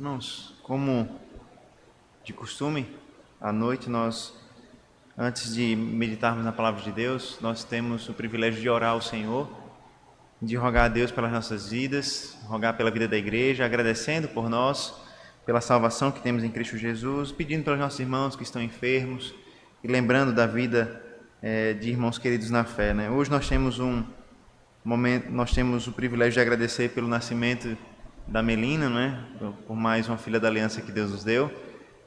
Irmãos, como de costume, à noite antes de meditarmos na palavra de Deus, nós temos o privilégio de orar ao Senhor, de rogar a Deus pelas nossas vidas, rogar pela vida da igreja, agradecendo por nós, pela salvação que temos em Cristo Jesus, pedindo pelos nossos irmãos que estão enfermos e lembrando da vida de irmãos queridos na fé, né? Hoje nós temos nós temos o privilégio de agradecer pelo nascimento da Melina, né? Por mais uma filha da aliança que Deus nos deu.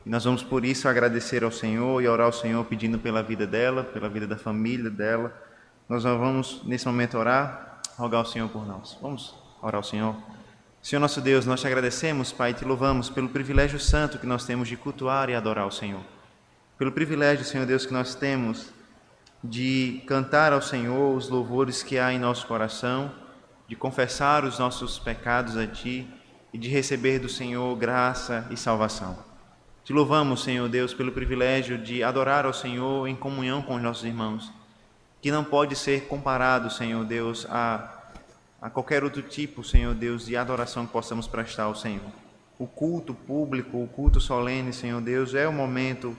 E nós vamos, por isso, agradecer ao Senhor e orar ao Senhor pedindo pela vida dela, pela vida da família dela. Nós vamos, nesse momento, orar, rogar ao Senhor por nós. Vamos orar ao Senhor. Senhor nosso Deus, nós te agradecemos, Pai, e te louvamos pelo privilégio santo que nós temos de cultuar e adorar ao Senhor. Pelo privilégio, Senhor Deus, que nós temos de cantar ao Senhor os louvores que há em nosso coração, de confessar os nossos pecados a Ti e de receber do Senhor graça e salvação. Te louvamos, Senhor Deus, pelo privilégio de adorar ao Senhor em comunhão com os nossos irmãos, que não pode ser comparado, Senhor Deus, a qualquer outro tipo, Senhor Deus, de adoração que possamos prestar ao Senhor. O culto público, o culto solene, Senhor Deus, é o momento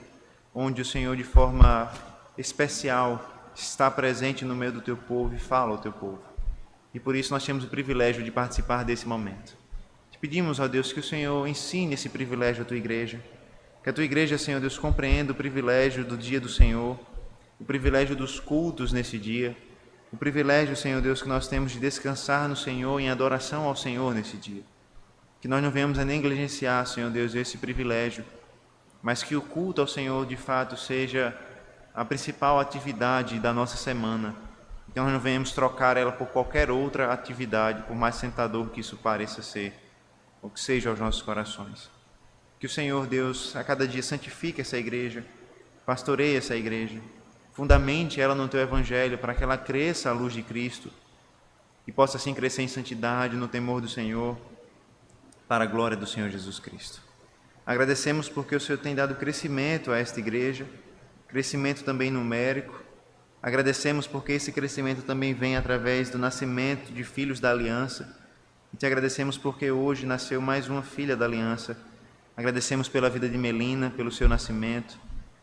onde o Senhor, de forma especial, está presente no meio do Teu povo e fala ao Teu povo. E por isso nós temos o privilégio de participar desse momento. Te pedimos, ó Deus, que o Senhor ensine esse privilégio à Tua igreja, que a Tua igreja, Senhor Deus, compreenda o privilégio do dia do Senhor, o privilégio dos cultos nesse dia, o privilégio, Senhor Deus, que nós temos de descansar no Senhor em adoração ao Senhor nesse dia. Que nós não venhamos a negligenciar, Senhor Deus, esse privilégio, mas que o culto ao Senhor, de fato, seja a principal atividade da nossa semana. Que nós não venhamos trocar ela por qualquer outra atividade, por mais tentador que isso pareça ser, ou que seja aos nossos corações. Que o Senhor, Deus, a cada dia santifique essa igreja, pastoreie essa igreja, fundamente ela no Teu Evangelho, para que ela cresça à luz de Cristo e possa assim crescer em santidade, no temor do Senhor, para a glória do Senhor Jesus Cristo. Agradecemos porque o Senhor tem dado crescimento a esta igreja, crescimento também numérico. Agradecemos porque esse crescimento também vem através do nascimento de filhos da aliança. E te agradecemos porque hoje nasceu mais uma filha da aliança. Agradecemos pela vida de Melina, pelo seu nascimento.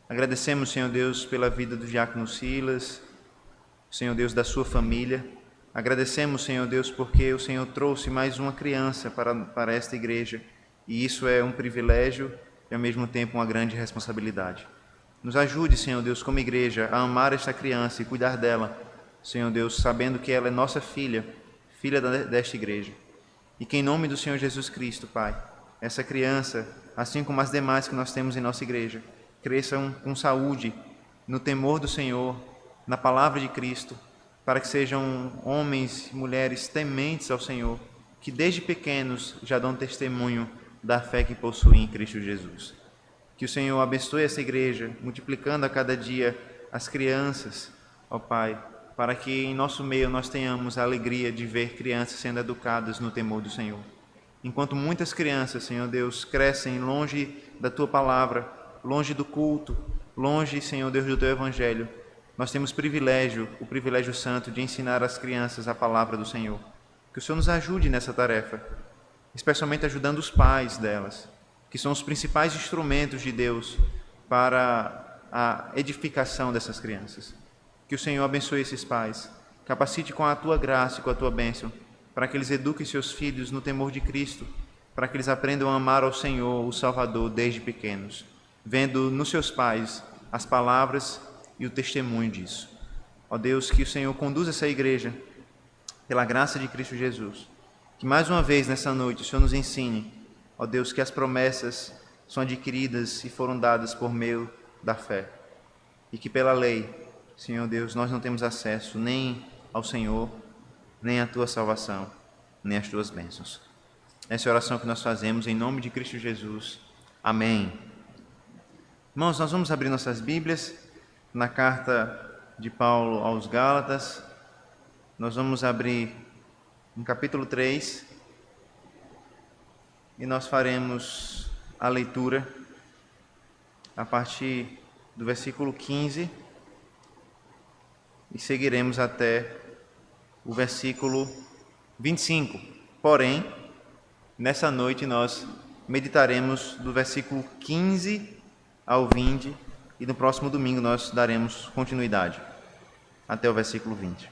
Agradecemos, Senhor Deus, pela vida do diácono Silas, Senhor Deus, da sua família. Agradecemos, Senhor Deus, porque o Senhor trouxe mais uma criança para esta igreja. E isso é um privilégio e, ao mesmo tempo, uma grande responsabilidade. Nos ajude, Senhor Deus, como igreja, a amar esta criança e cuidar dela, Senhor Deus, sabendo que ela é nossa filha, filha desta igreja. E que, em nome do Senhor Jesus Cristo, Pai, essa criança, assim como as demais que nós temos em nossa igreja, cresçam com saúde, no temor do Senhor, na palavra de Cristo, para que sejam homens e mulheres tementes ao Senhor, que desde pequenos já dão testemunho da fé que possuem em Cristo Jesus. Que o Senhor abençoe essa igreja, multiplicando a cada dia as crianças, ó Pai, para que em nosso meio nós tenhamos a alegria de ver crianças sendo educadas no temor do Senhor. Enquanto muitas crianças, Senhor Deus, crescem longe da Tua palavra, longe do culto, longe, Senhor Deus, do Teu Evangelho, nós temos o privilégio santo de ensinar às crianças a palavra do Senhor. Que o Senhor nos ajude nessa tarefa, especialmente ajudando os pais delas, que são os principais instrumentos de Deus para a edificação dessas crianças. Que o Senhor abençoe esses pais, capacite com a Tua graça e com a Tua bênção, para que eles eduquem seus filhos no temor de Cristo, para que eles aprendam a amar ao Senhor, o Salvador, desde pequenos, vendo nos seus pais as palavras e o testemunho disso. Ó Deus, que o Senhor conduza essa igreja pela graça de Cristo Jesus. Que mais uma vez nessa noite o Senhor nos ensine, ó Deus, que as promessas são adquiridas e foram dadas por meio da fé. E que pela lei, Senhor Deus, nós não temos acesso nem ao Senhor, nem à Tua salvação, nem às Tuas bênçãos. Essa é a oração que nós fazemos em nome de Cristo Jesus. Amém. Irmãos, nós vamos abrir nossas Bíblias na carta de Paulo aos Gálatas. Nós vamos abrir no capítulo 3 e nós faremos a leitura a partir do versículo 15 e seguiremos até o versículo 25. Porém, nessa noite nós meditaremos do versículo 15 ao 20 e no próximo domingo nós daremos continuidade até o versículo 20.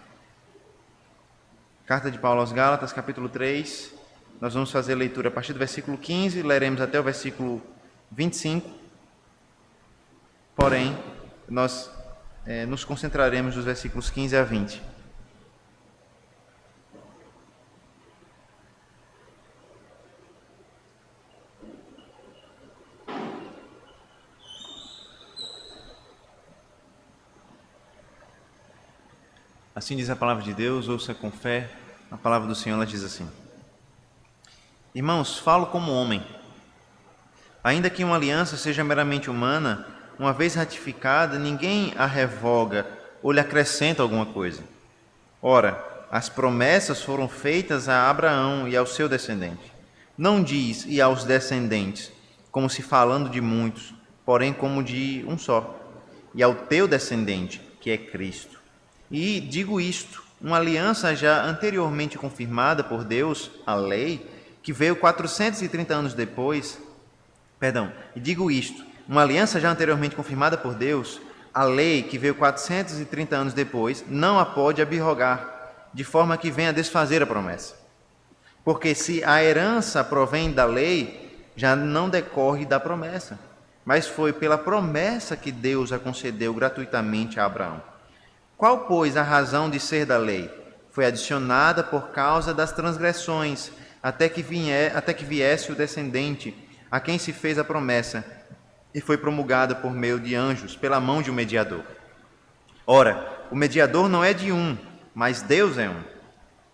Carta de Paulo aos Gálatas, capítulo 3, nós vamos fazer a leitura a partir do versículo 15, leremos até o versículo 25, porém, nós nos concentraremos dos versículos 15 a 20. Assim diz a palavra de Deus, ouça com fé, a palavra do Senhor, ela diz assim: Irmãos, falo como homem. Ainda que uma aliança seja meramente humana, uma vez ratificada, ninguém a revoga ou lhe acrescenta alguma coisa. Ora, as promessas foram feitas a Abraão e ao seu descendente. Não diz e aos descendentes, como se falando de muitos, porém como de um só, e ao teu descendente, que é Cristo. E digo isto, uma aliança já anteriormente confirmada por Deus, a lei, que veio 430 anos depois, e digo isto, uma aliança já anteriormente confirmada por Deus, a lei que veio 430 anos depois, não a pode abrogar, de forma que venha a desfazer a promessa. Porque se a herança provém da lei, já não decorre da promessa, mas foi pela promessa que Deus a concedeu gratuitamente a Abraão. Qual, pois, a razão de ser da lei? Foi adicionada por causa das transgressões, até que viesse o descendente, a quem se fez a promessa, e foi promulgada por meio de anjos, pela mão de um mediador. Ora, o mediador não é de um, mas Deus é um.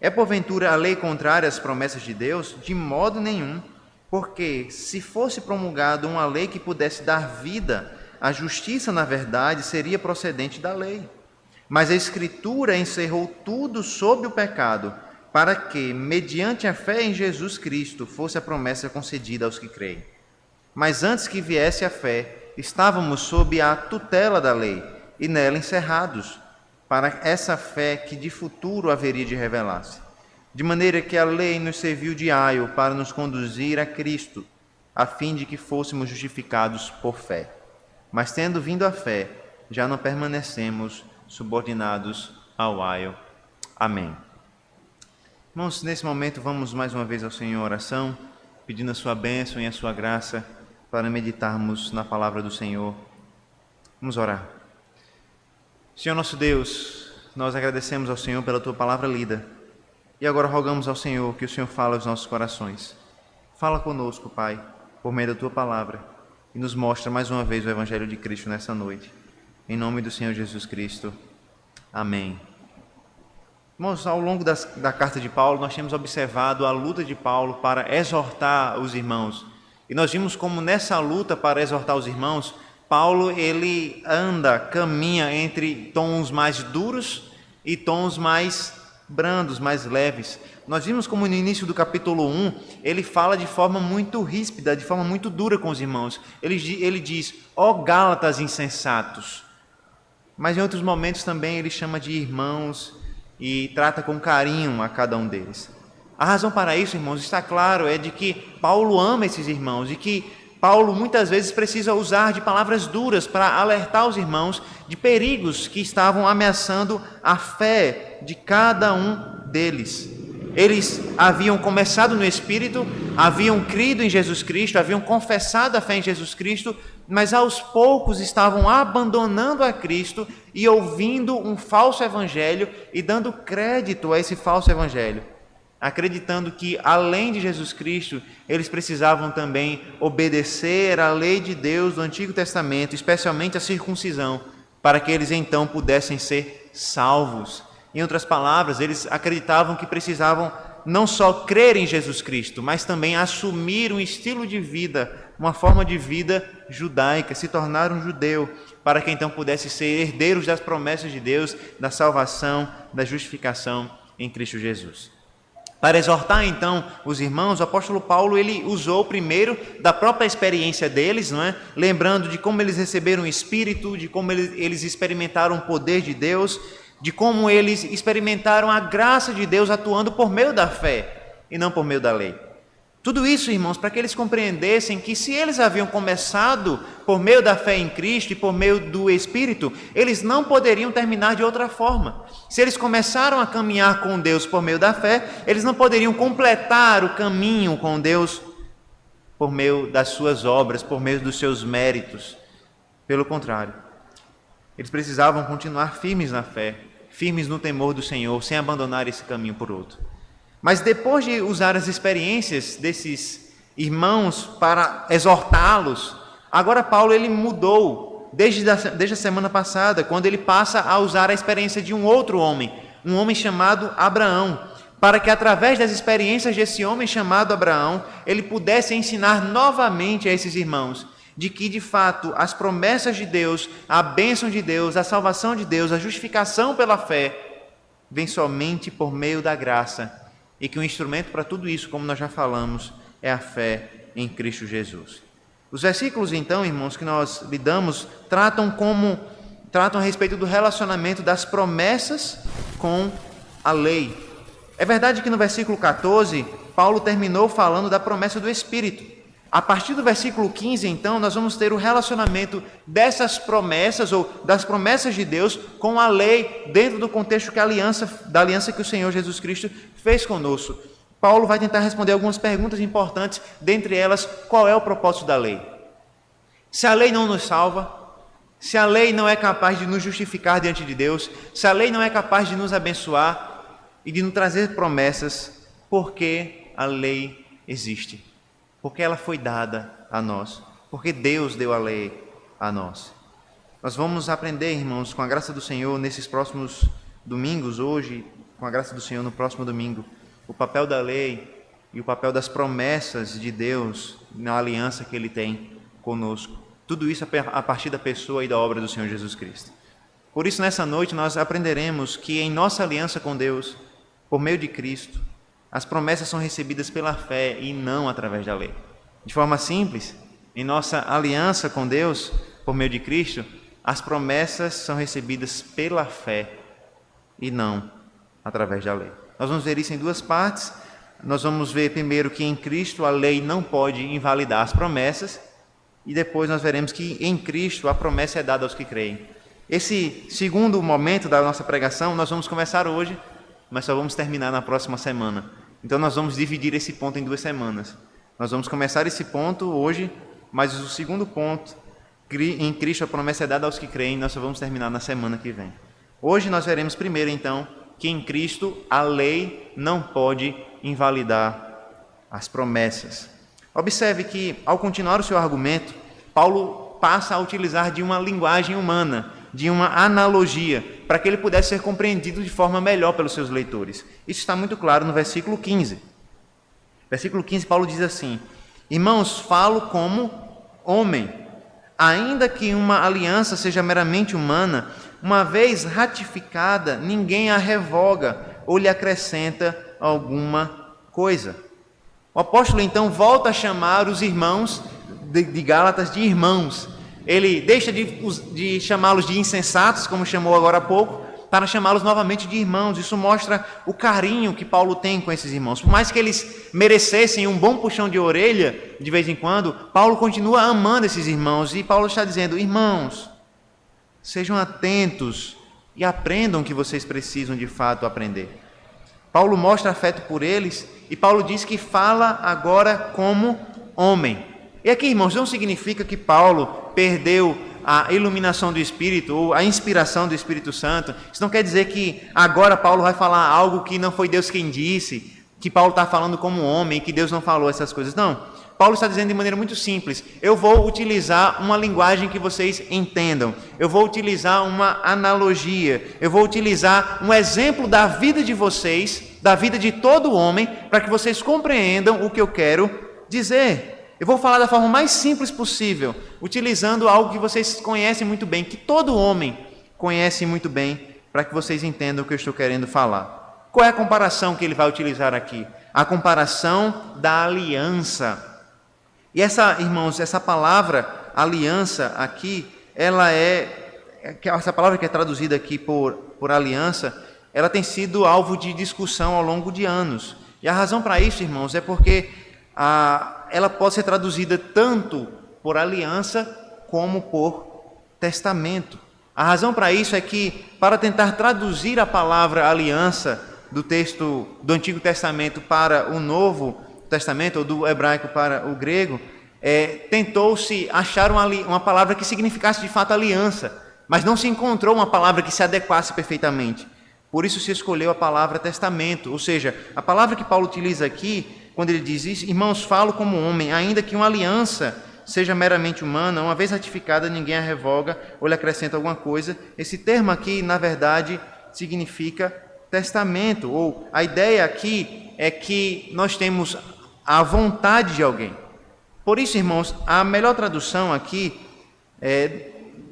É porventura a lei contrária às promessas de Deus? De modo nenhum, porque se fosse promulgada uma lei que pudesse dar vida, a justiça, na verdade, seria procedente da lei. Mas a Escritura encerrou tudo sob o pecado, para que, mediante a fé em Jesus Cristo, fosse a promessa concedida aos que creem. Mas antes que viesse a fé, estávamos sob a tutela da lei, e nela encerrados, para essa fé que de futuro haveria de revelar-se. De maneira que a lei nos serviu de aio para nos conduzir a Cristo, a fim de que fôssemos justificados por fé. Mas tendo vindo a fé, já não permanecemos subordinados ao aio. Amém. Irmãos, nesse momento vamos mais uma vez ao Senhor em oração, pedindo a sua bênção e a sua graça para meditarmos na palavra do Senhor. Vamos orar. Senhor nosso Deus, nós agradecemos ao Senhor pela tua palavra lida e agora rogamos ao Senhor que o Senhor fale aos nossos corações. Fala conosco, Pai, por meio da tua palavra e nos mostra mais uma vez o Evangelho de Cristo nessa noite. Em nome do Senhor Jesus Cristo. Amém. Irmãos, ao longo da carta de Paulo, nós temos observado a luta de Paulo para exortar os irmãos. E nós vimos como nessa luta para exortar os irmãos, Paulo ele caminha entre tons mais duros e tons mais brandos, mais leves. Nós vimos como no início do capítulo 1, ele fala de forma muito ríspida, de forma muito dura com os irmãos. Ele diz, ó Gálatas insensatos. Mas em outros momentos também ele chama de irmãos e trata com carinho a cada um deles. A razão para isso, irmãos, está claro, é de que Paulo ama esses irmãos e que Paulo muitas vezes precisa usar de palavras duras para alertar os irmãos de perigos que estavam ameaçando a fé de cada um deles. Eles haviam começado no Espírito, haviam crido em Jesus Cristo, haviam confessado a fé em Jesus Cristo, mas aos poucos estavam abandonando a Cristo e ouvindo um falso evangelho e dando crédito a esse falso evangelho, acreditando que, além de Jesus Cristo, eles precisavam também obedecer à lei de Deus do Antigo Testamento, especialmente a circuncisão, para que eles então pudessem ser salvos. Em outras palavras, eles acreditavam que precisavam não só crer em Jesus Cristo, mas também assumir um estilo de vida, uma forma de vida judaica, se tornar um judeu, para que então pudesse ser herdeiros das promessas de Deus, da salvação, da justificação em Cristo Jesus. Para exortar então os irmãos, o apóstolo Paulo ele usou primeiro da própria experiência deles, não é? Lembrando de como eles receberam o Espírito, de como eles experimentaram o poder de Deus, de como eles experimentaram a graça de Deus atuando por meio da fé e não por meio da lei. Tudo isso, irmãos, para que eles compreendessem que se eles haviam começado por meio da fé em Cristo e por meio do Espírito, eles não poderiam terminar de outra forma. Se eles começaram a caminhar com Deus por meio da fé, eles não poderiam completar o caminho com Deus por meio das suas obras, por meio dos seus méritos. Pelo contrário, eles precisavam continuar firmes na fé, firmes no temor do Senhor, sem abandonar esse caminho por outro. Mas depois de usar as experiências desses irmãos para exortá-los, agora Paulo ele mudou desde a semana passada, quando ele passa a usar a experiência de um outro homem, um homem chamado Abraão, para que através das experiências desse homem chamado Abraão, ele pudesse ensinar novamente a esses irmãos de que, de fato, as promessas de Deus, a bênção de Deus, a salvação de Deus, a justificação pela fé, vem somente por meio da graça, e que o instrumento para tudo isso, como nós já falamos, é a fé em Cristo Jesus. Os versículos, então, irmãos, que nós lidamos, tratam a respeito do relacionamento das promessas com a lei. É verdade que no versículo 14, Paulo terminou falando da promessa do Espírito. A partir do versículo 15, então, nós vamos ter o relacionamento dessas promessas, ou das promessas de Deus, com a lei, dentro do contexto da aliança que o Senhor Jesus Cristo fez conosco. Paulo vai tentar responder algumas perguntas importantes, dentre elas, qual é o propósito da lei? Se a lei não nos salva, se a lei não é capaz de nos justificar diante de Deus, se a lei não é capaz de nos abençoar e de nos trazer promessas, por que a lei existe? Porque ela foi dada a nós, porque Deus deu a lei a nós. Nós vamos aprender, irmãos, com a graça do Senhor, nesses próximos domingos, hoje, com a graça do Senhor, no próximo domingo, o papel da lei e o papel das promessas de Deus na aliança que Ele tem conosco. Tudo isso a partir da pessoa e da obra do Senhor Jesus Cristo. Por isso, nessa noite, nós aprenderemos que em nossa aliança com Deus, por meio de Cristo, as promessas são recebidas pela fé e não através da lei. De forma simples, em nossa aliança com Deus, por meio de Cristo, as promessas são recebidas pela fé e não através da lei. Nós vamos ver isso em duas partes. Nós vamos ver primeiro que em Cristo a lei não pode invalidar as promessas, e depois nós veremos que em Cristo a promessa é dada aos que creem. Esse segundo momento da nossa pregação nós vamos começar hoje, mas só vamos terminar na próxima semana. Então nós vamos dividir esse ponto em 2 semanas. Nós vamos começar esse ponto hoje, mas o segundo ponto, em Cristo a promessa é dada aos que creem, nós só vamos terminar na semana que vem. Hoje nós veremos primeiro então que em Cristo a lei não pode invalidar as promessas. Observe que ao continuar o seu argumento, Paulo passa a utilizar de uma linguagem humana, de uma analogia, para que ele pudesse ser compreendido de forma melhor pelos seus leitores. Isso está muito claro no versículo 15. Versículo 15, Paulo diz assim: irmãos, falo como homem, ainda que uma aliança seja meramente humana, uma vez ratificada, ninguém a revoga ou lhe acrescenta alguma coisa. O apóstolo então volta a chamar os irmãos de Gálatas de irmãos. Ele deixa de chamá-los de insensatos, como chamou agora há pouco, para chamá-los novamente de irmãos. Isso mostra o carinho que Paulo tem com esses irmãos. Por mais que eles merecessem um bom puxão de orelha de vez em quando, Paulo continua amando esses irmãos. E Paulo está dizendo: irmãos, sejam atentos e aprendam o que vocês precisam de fato aprender. Paulo mostra afeto por eles e Paulo diz que fala agora como homem. E aqui, irmãos, não significa que Paulo perdeu a iluminação do Espírito ou a inspiração do Espírito Santo. Isso não quer dizer que agora Paulo vai falar algo que não foi Deus quem disse, que Paulo está falando como homem, que Deus não falou essas coisas. Não. Paulo está dizendo de maneira muito simples: eu vou utilizar uma linguagem que vocês entendam, eu vou utilizar uma analogia, eu vou utilizar um exemplo da vida de vocês, da vida de todo homem, para que vocês compreendam o que eu quero dizer. Eu vou falar da forma mais simples possível, utilizando algo que vocês conhecem muito bem, que todo homem conhece muito bem, para que vocês entendam o que eu estou querendo falar. Qual é a comparação que ele vai utilizar aqui? A comparação da aliança. E irmãos, essa palavra aliança aqui, essa palavra que é traduzida aqui por aliança, ela tem sido alvo de discussão ao longo de anos. E a razão para isso, irmãos, é porque ela pode ser traduzida tanto por aliança como por testamento. A razão para isso é que, para tentar traduzir a palavra aliança do texto do Antigo Testamento para o Novo Testamento, ou do hebraico para o grego, tentou-se achar uma palavra que significasse de fato aliança, mas não se encontrou uma palavra que se adequasse perfeitamente. Por isso se escolheu a palavra testamento, ou seja, a palavra que Paulo utiliza aqui, quando ele diz isso: irmãos, falo como homem, ainda que uma aliança seja meramente humana, uma vez ratificada, ninguém a revoga ou lhe acrescenta alguma coisa. Esse termo aqui, na verdade, significa testamento, ou a ideia aqui é que nós temos a vontade de alguém. Por isso, irmãos, a melhor tradução aqui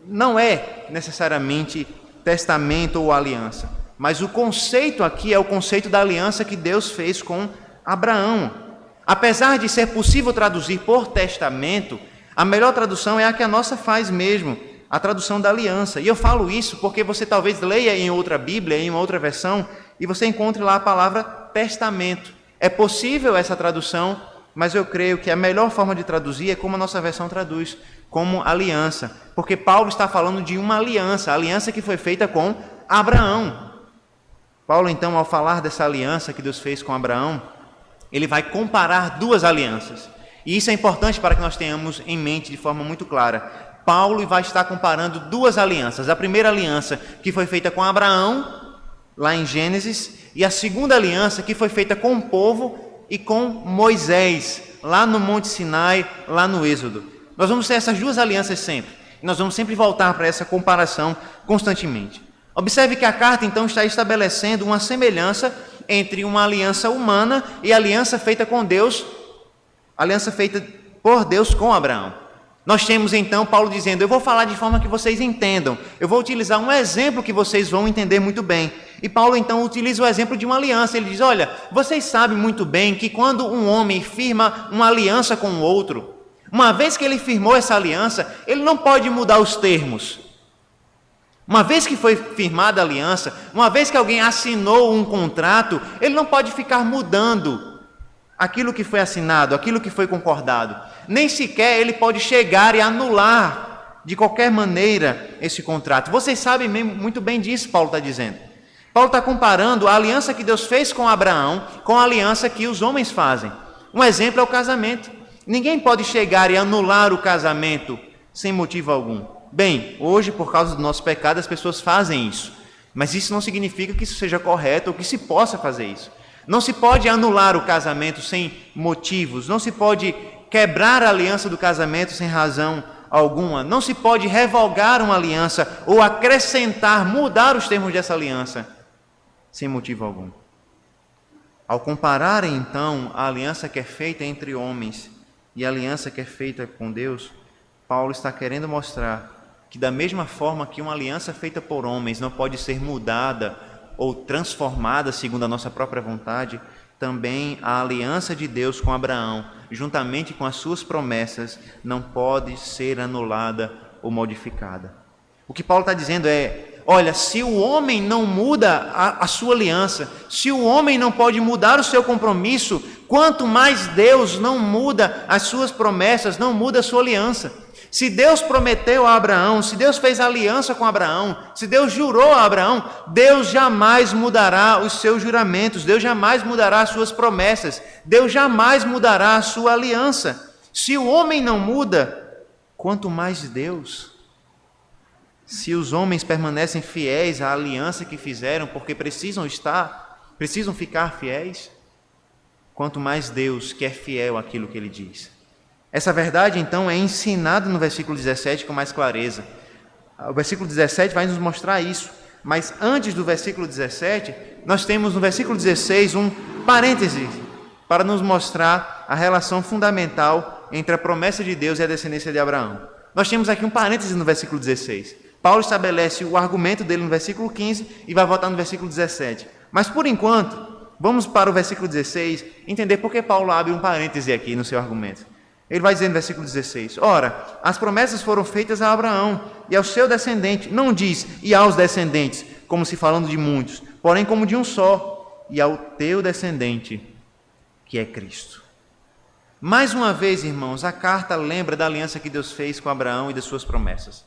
não é necessariamente testamento ou aliança, mas o conceito aqui é o conceito da aliança que Deus fez com Abraão. Apesar de ser possível traduzir por testamento, a melhor tradução é a que a nossa faz mesmo, a tradução da aliança. E eu falo isso porque você talvez leia em outra Bíblia, em uma outra versão, e você encontre lá a palavra testamento. É possível essa tradução, mas eu creio que a melhor forma de traduzir é como a nossa versão traduz, como aliança. Porque Paulo está falando de uma aliança, a aliança que foi feita com Abraão. Paulo, então, ao falar dessa aliança que Deus fez com Abraão, ele vai comparar duas alianças. E isso é importante para que nós tenhamos em mente de forma muito clara. Paulo vai estar comparando duas alianças. A primeira aliança que foi feita com Abraão, lá em Gênesis, e a segunda aliança que foi feita com o povo e com Moisés, lá no Monte Sinai, lá no Êxodo. Nós vamos ter essas duas alianças sempre. E nós vamos sempre voltar para essa comparação constantemente. Observe que a carta, então, está estabelecendo uma semelhança entre uma aliança humana e a aliança feita com Deus, a aliança feita por Deus com Abraão. Nós temos, então, Paulo dizendo: eu vou falar de forma que vocês entendam. Eu vou utilizar um exemplo que vocês vão entender muito bem. E Paulo, então, utiliza o exemplo de uma aliança. Ele diz: olha, vocês sabem muito bem que quando um homem firma uma aliança com o outro, uma vez que ele firmou essa aliança, ele não pode mudar os termos. Uma vez que foi firmada a aliança, uma vez que alguém assinou um contrato, ele não pode ficar mudando aquilo que foi assinado, aquilo que foi concordado. Nem sequer ele pode chegar e anular de qualquer maneira esse contrato. Vocês sabem muito bem disso, Paulo está dizendo. Paulo está comparando a aliança que Deus fez com Abraão com a aliança que os homens fazem. Um exemplo é o casamento. Ninguém pode chegar e anular o casamento sem motivo algum. Bem, hoje, por causa do nosso pecado, as pessoas fazem isso. Mas isso não significa que isso seja correto ou que se possa fazer isso. Não se pode anular o casamento sem motivos. Não se pode quebrar a aliança do casamento sem razão alguma. Não se pode revogar uma aliança ou acrescentar, mudar os termos dessa aliança sem motivo algum. Ao compararem, então, a aliança que é feita entre homens e a aliança que é feita com Deus, Paulo está querendo mostrar que da mesma forma que uma aliança feita por homens não pode ser mudada ou transformada segundo a nossa própria vontade, também a aliança de Deus com Abraão, juntamente com as suas promessas, não pode ser anulada ou modificada. O que Paulo está dizendo é: olha, se o homem não muda a sua aliança, se o homem não pode mudar o seu compromisso, quanto mais Deus não muda as suas promessas, não muda a sua aliança. Se Deus prometeu a Abraão, se Deus fez aliança com Abraão, se Deus jurou a Abraão, Deus jamais mudará os seus juramentos, Deus jamais mudará as suas promessas, Deus jamais mudará a sua aliança. Se o homem não muda, quanto mais Deus. Se os homens permanecem fiéis à aliança que fizeram, porque precisam ficar fiéis, quanto mais Deus que é fiel àquilo que Ele diz. Essa verdade, então, é ensinada no versículo 17 com mais clareza. O versículo 17 vai nos mostrar isso. Mas antes do versículo 17, nós temos no versículo 16 um parêntese para nos mostrar a relação fundamental entre a promessa de Deus e a descendência de Abraão. Nós temos aqui um parêntese no versículo 16. Paulo estabelece o argumento dele no versículo 15 e vai voltar no versículo 17. Mas, por enquanto, vamos para o versículo 16 entender por que Paulo abre um parêntese aqui no seu argumento. Ele vai dizer no versículo 16: ora, as promessas foram feitas a Abraão e ao seu descendente. Não diz e aos descendentes, como se falando de muitos, porém como de um só, e ao teu descendente, que é Cristo. Mais uma vez, irmãos, a carta lembra da aliança que Deus fez com Abraão e das suas promessas.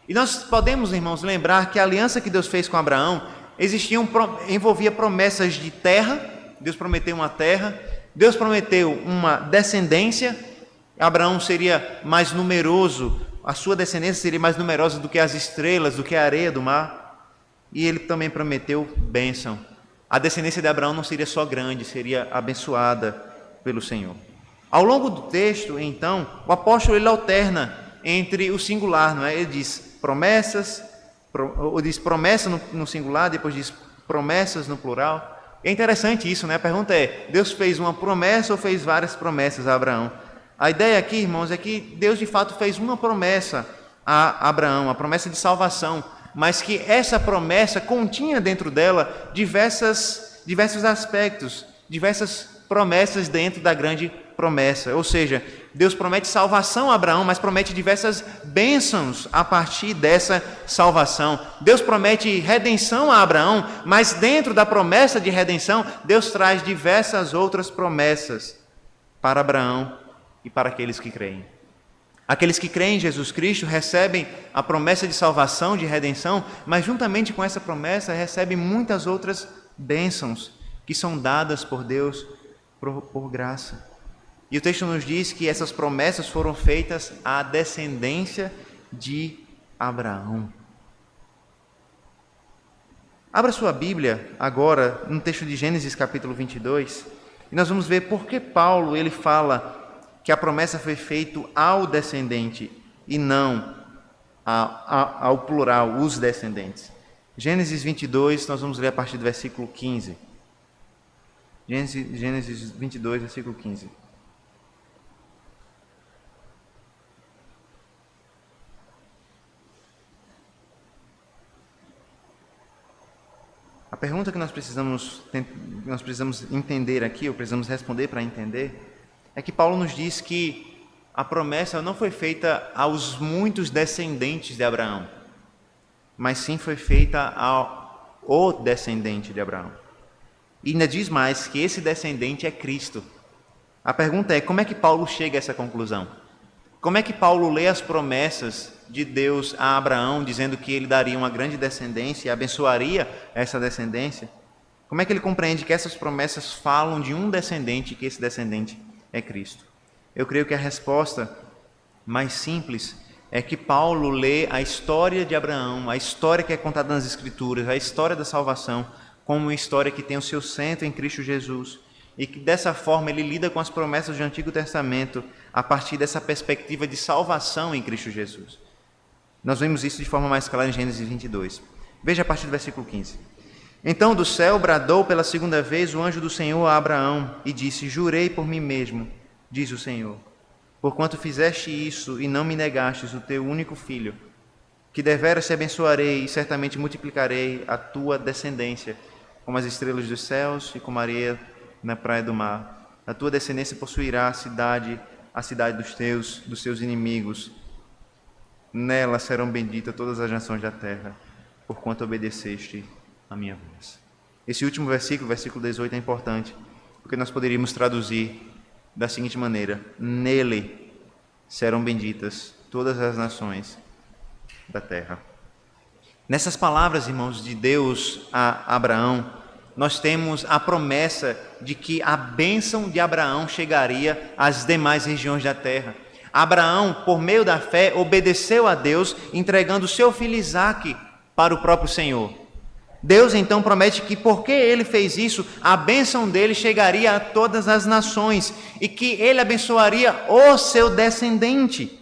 E nós podemos, irmãos, lembrar que a aliança que Deus fez com Abraão envolvia promessas de terra. Deus prometeu uma terra, Deus prometeu uma descendência. Abraão seria mais numeroso, a sua descendência seria mais numerosa do que as estrelas, do que a areia do mar. E ele também prometeu bênção. A descendência de Abraão não seria só grande, seria abençoada pelo Senhor. Ao longo do texto, então, o apóstolo ele alterna entre o singular, não é? Ele diz promessas, ou diz promessa no singular, depois diz promessas no plural. É interessante isso, né? A pergunta é, Deus fez uma promessa ou fez várias promessas a Abraão? A ideia aqui, irmãos, é que Deus de fato fez uma promessa a Abraão, a promessa de salvação, mas que essa promessa continha dentro dela diversos aspectos, diversas promessas dentro da grande promessa. Ou seja, Deus promete salvação a Abraão, mas promete diversas bênçãos a partir dessa salvação. Deus promete redenção a Abraão, mas dentro da promessa de redenção, Deus traz diversas outras promessas para Abraão e para aqueles que creem. Aqueles que creem em Jesus Cristo recebem a promessa de salvação, de redenção, mas juntamente com essa promessa recebem muitas outras bênçãos que são dadas por Deus por graça. E o texto nos diz que essas promessas foram feitas à descendência de Abraão. Abra sua Bíblia agora no texto de Gênesis capítulo 22 e nós vamos ver por que Paulo ele fala que a promessa foi feita ao descendente e não ao plural, os descendentes. Gênesis 22, nós vamos ler a partir do versículo 15. Gênesis 22, versículo 15. A pergunta que nós precisamos entender aqui, ou precisamos responder para entender, é que Paulo nos diz que a promessa não foi feita aos muitos descendentes de Abraão, mas sim foi feita ao descendente de Abraão. E ainda diz mais que esse descendente é Cristo. A pergunta é, como é que Paulo chega a essa conclusão? Como é que Paulo lê as promessas de Deus a Abraão, dizendo que ele daria uma grande descendência e abençoaria essa descendência? Como é que ele compreende que essas promessas falam de um descendente e que esse descendente é Cristo? Eu creio que a resposta mais simples é que Paulo lê a história de Abraão, a história que é contada nas Escrituras, a história da salvação, como uma história que tem o seu centro em Cristo Jesus, e que dessa forma ele lida com as promessas do Antigo Testamento a partir dessa perspectiva de salvação em Cristo Jesus. Nós vemos isso de forma mais clara em Gênesis 22. Veja a partir do versículo 15. Então do céu bradou pela segunda vez o anjo do Senhor a Abraão e disse: Jurei por mim mesmo, diz o Senhor, porquanto fizeste isso e não me negastes o teu único filho, que deveras te abençoarei e certamente multiplicarei a tua descendência, como as estrelas dos céus e como a areia na praia do mar. A tua descendência possuirá a cidade dos teus inimigos. Nela serão benditas todas as nações da terra, porquanto obedeceste a minha voz. Esse último versículo, versículo 18, é importante, porque nós poderíamos traduzir da seguinte maneira: nele serão benditas todas as nações da terra. Nessas palavras, irmãos, de Deus a Abraão, nós temos a promessa de que a bênção de Abraão chegaria às demais regiões da terra. Abraão, por meio da fé, obedeceu a Deus, entregando seu filho Isaque para o próprio Senhor. Deus então promete que, porque ele fez isso, a bênção dele chegaria a todas as nações e que ele abençoaria o seu descendente.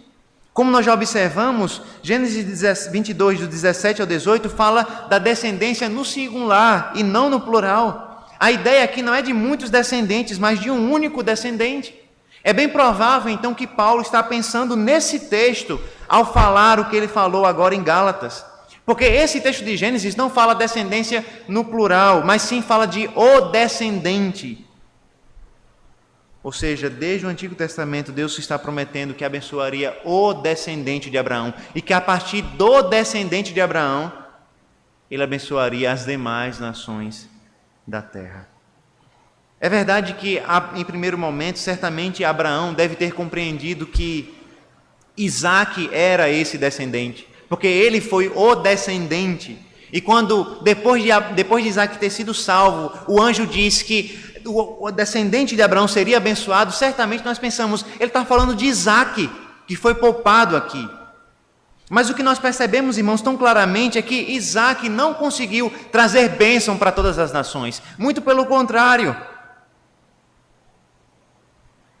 Como nós já observamos, Gênesis 22, do 17 ao 18, fala da descendência no singular e não no plural. A ideia aqui não é de muitos descendentes, mas de um único descendente. É bem provável, então, que Paulo está pensando nesse texto ao falar o que ele falou agora em Gálatas. Porque esse texto de Gênesis não fala descendência no plural, mas sim fala de o descendente. Ou seja, desde o Antigo Testamento, Deus está prometendo que abençoaria o descendente de Abraão e que a partir do descendente de Abraão, ele abençoaria as demais nações da terra. É verdade que, em primeiro momento, certamente Abraão deve ter compreendido que Isaque era esse descendente, porque ele foi o descendente. E quando, depois de Isaque ter sido salvo, o anjo diz que o descendente de Abraão seria abençoado, certamente nós pensamos, ele está falando de Isaque, que foi poupado aqui. Mas o que nós percebemos, irmãos, tão claramente é que Isaque não conseguiu trazer bênção para todas as nações. Muito pelo contrário.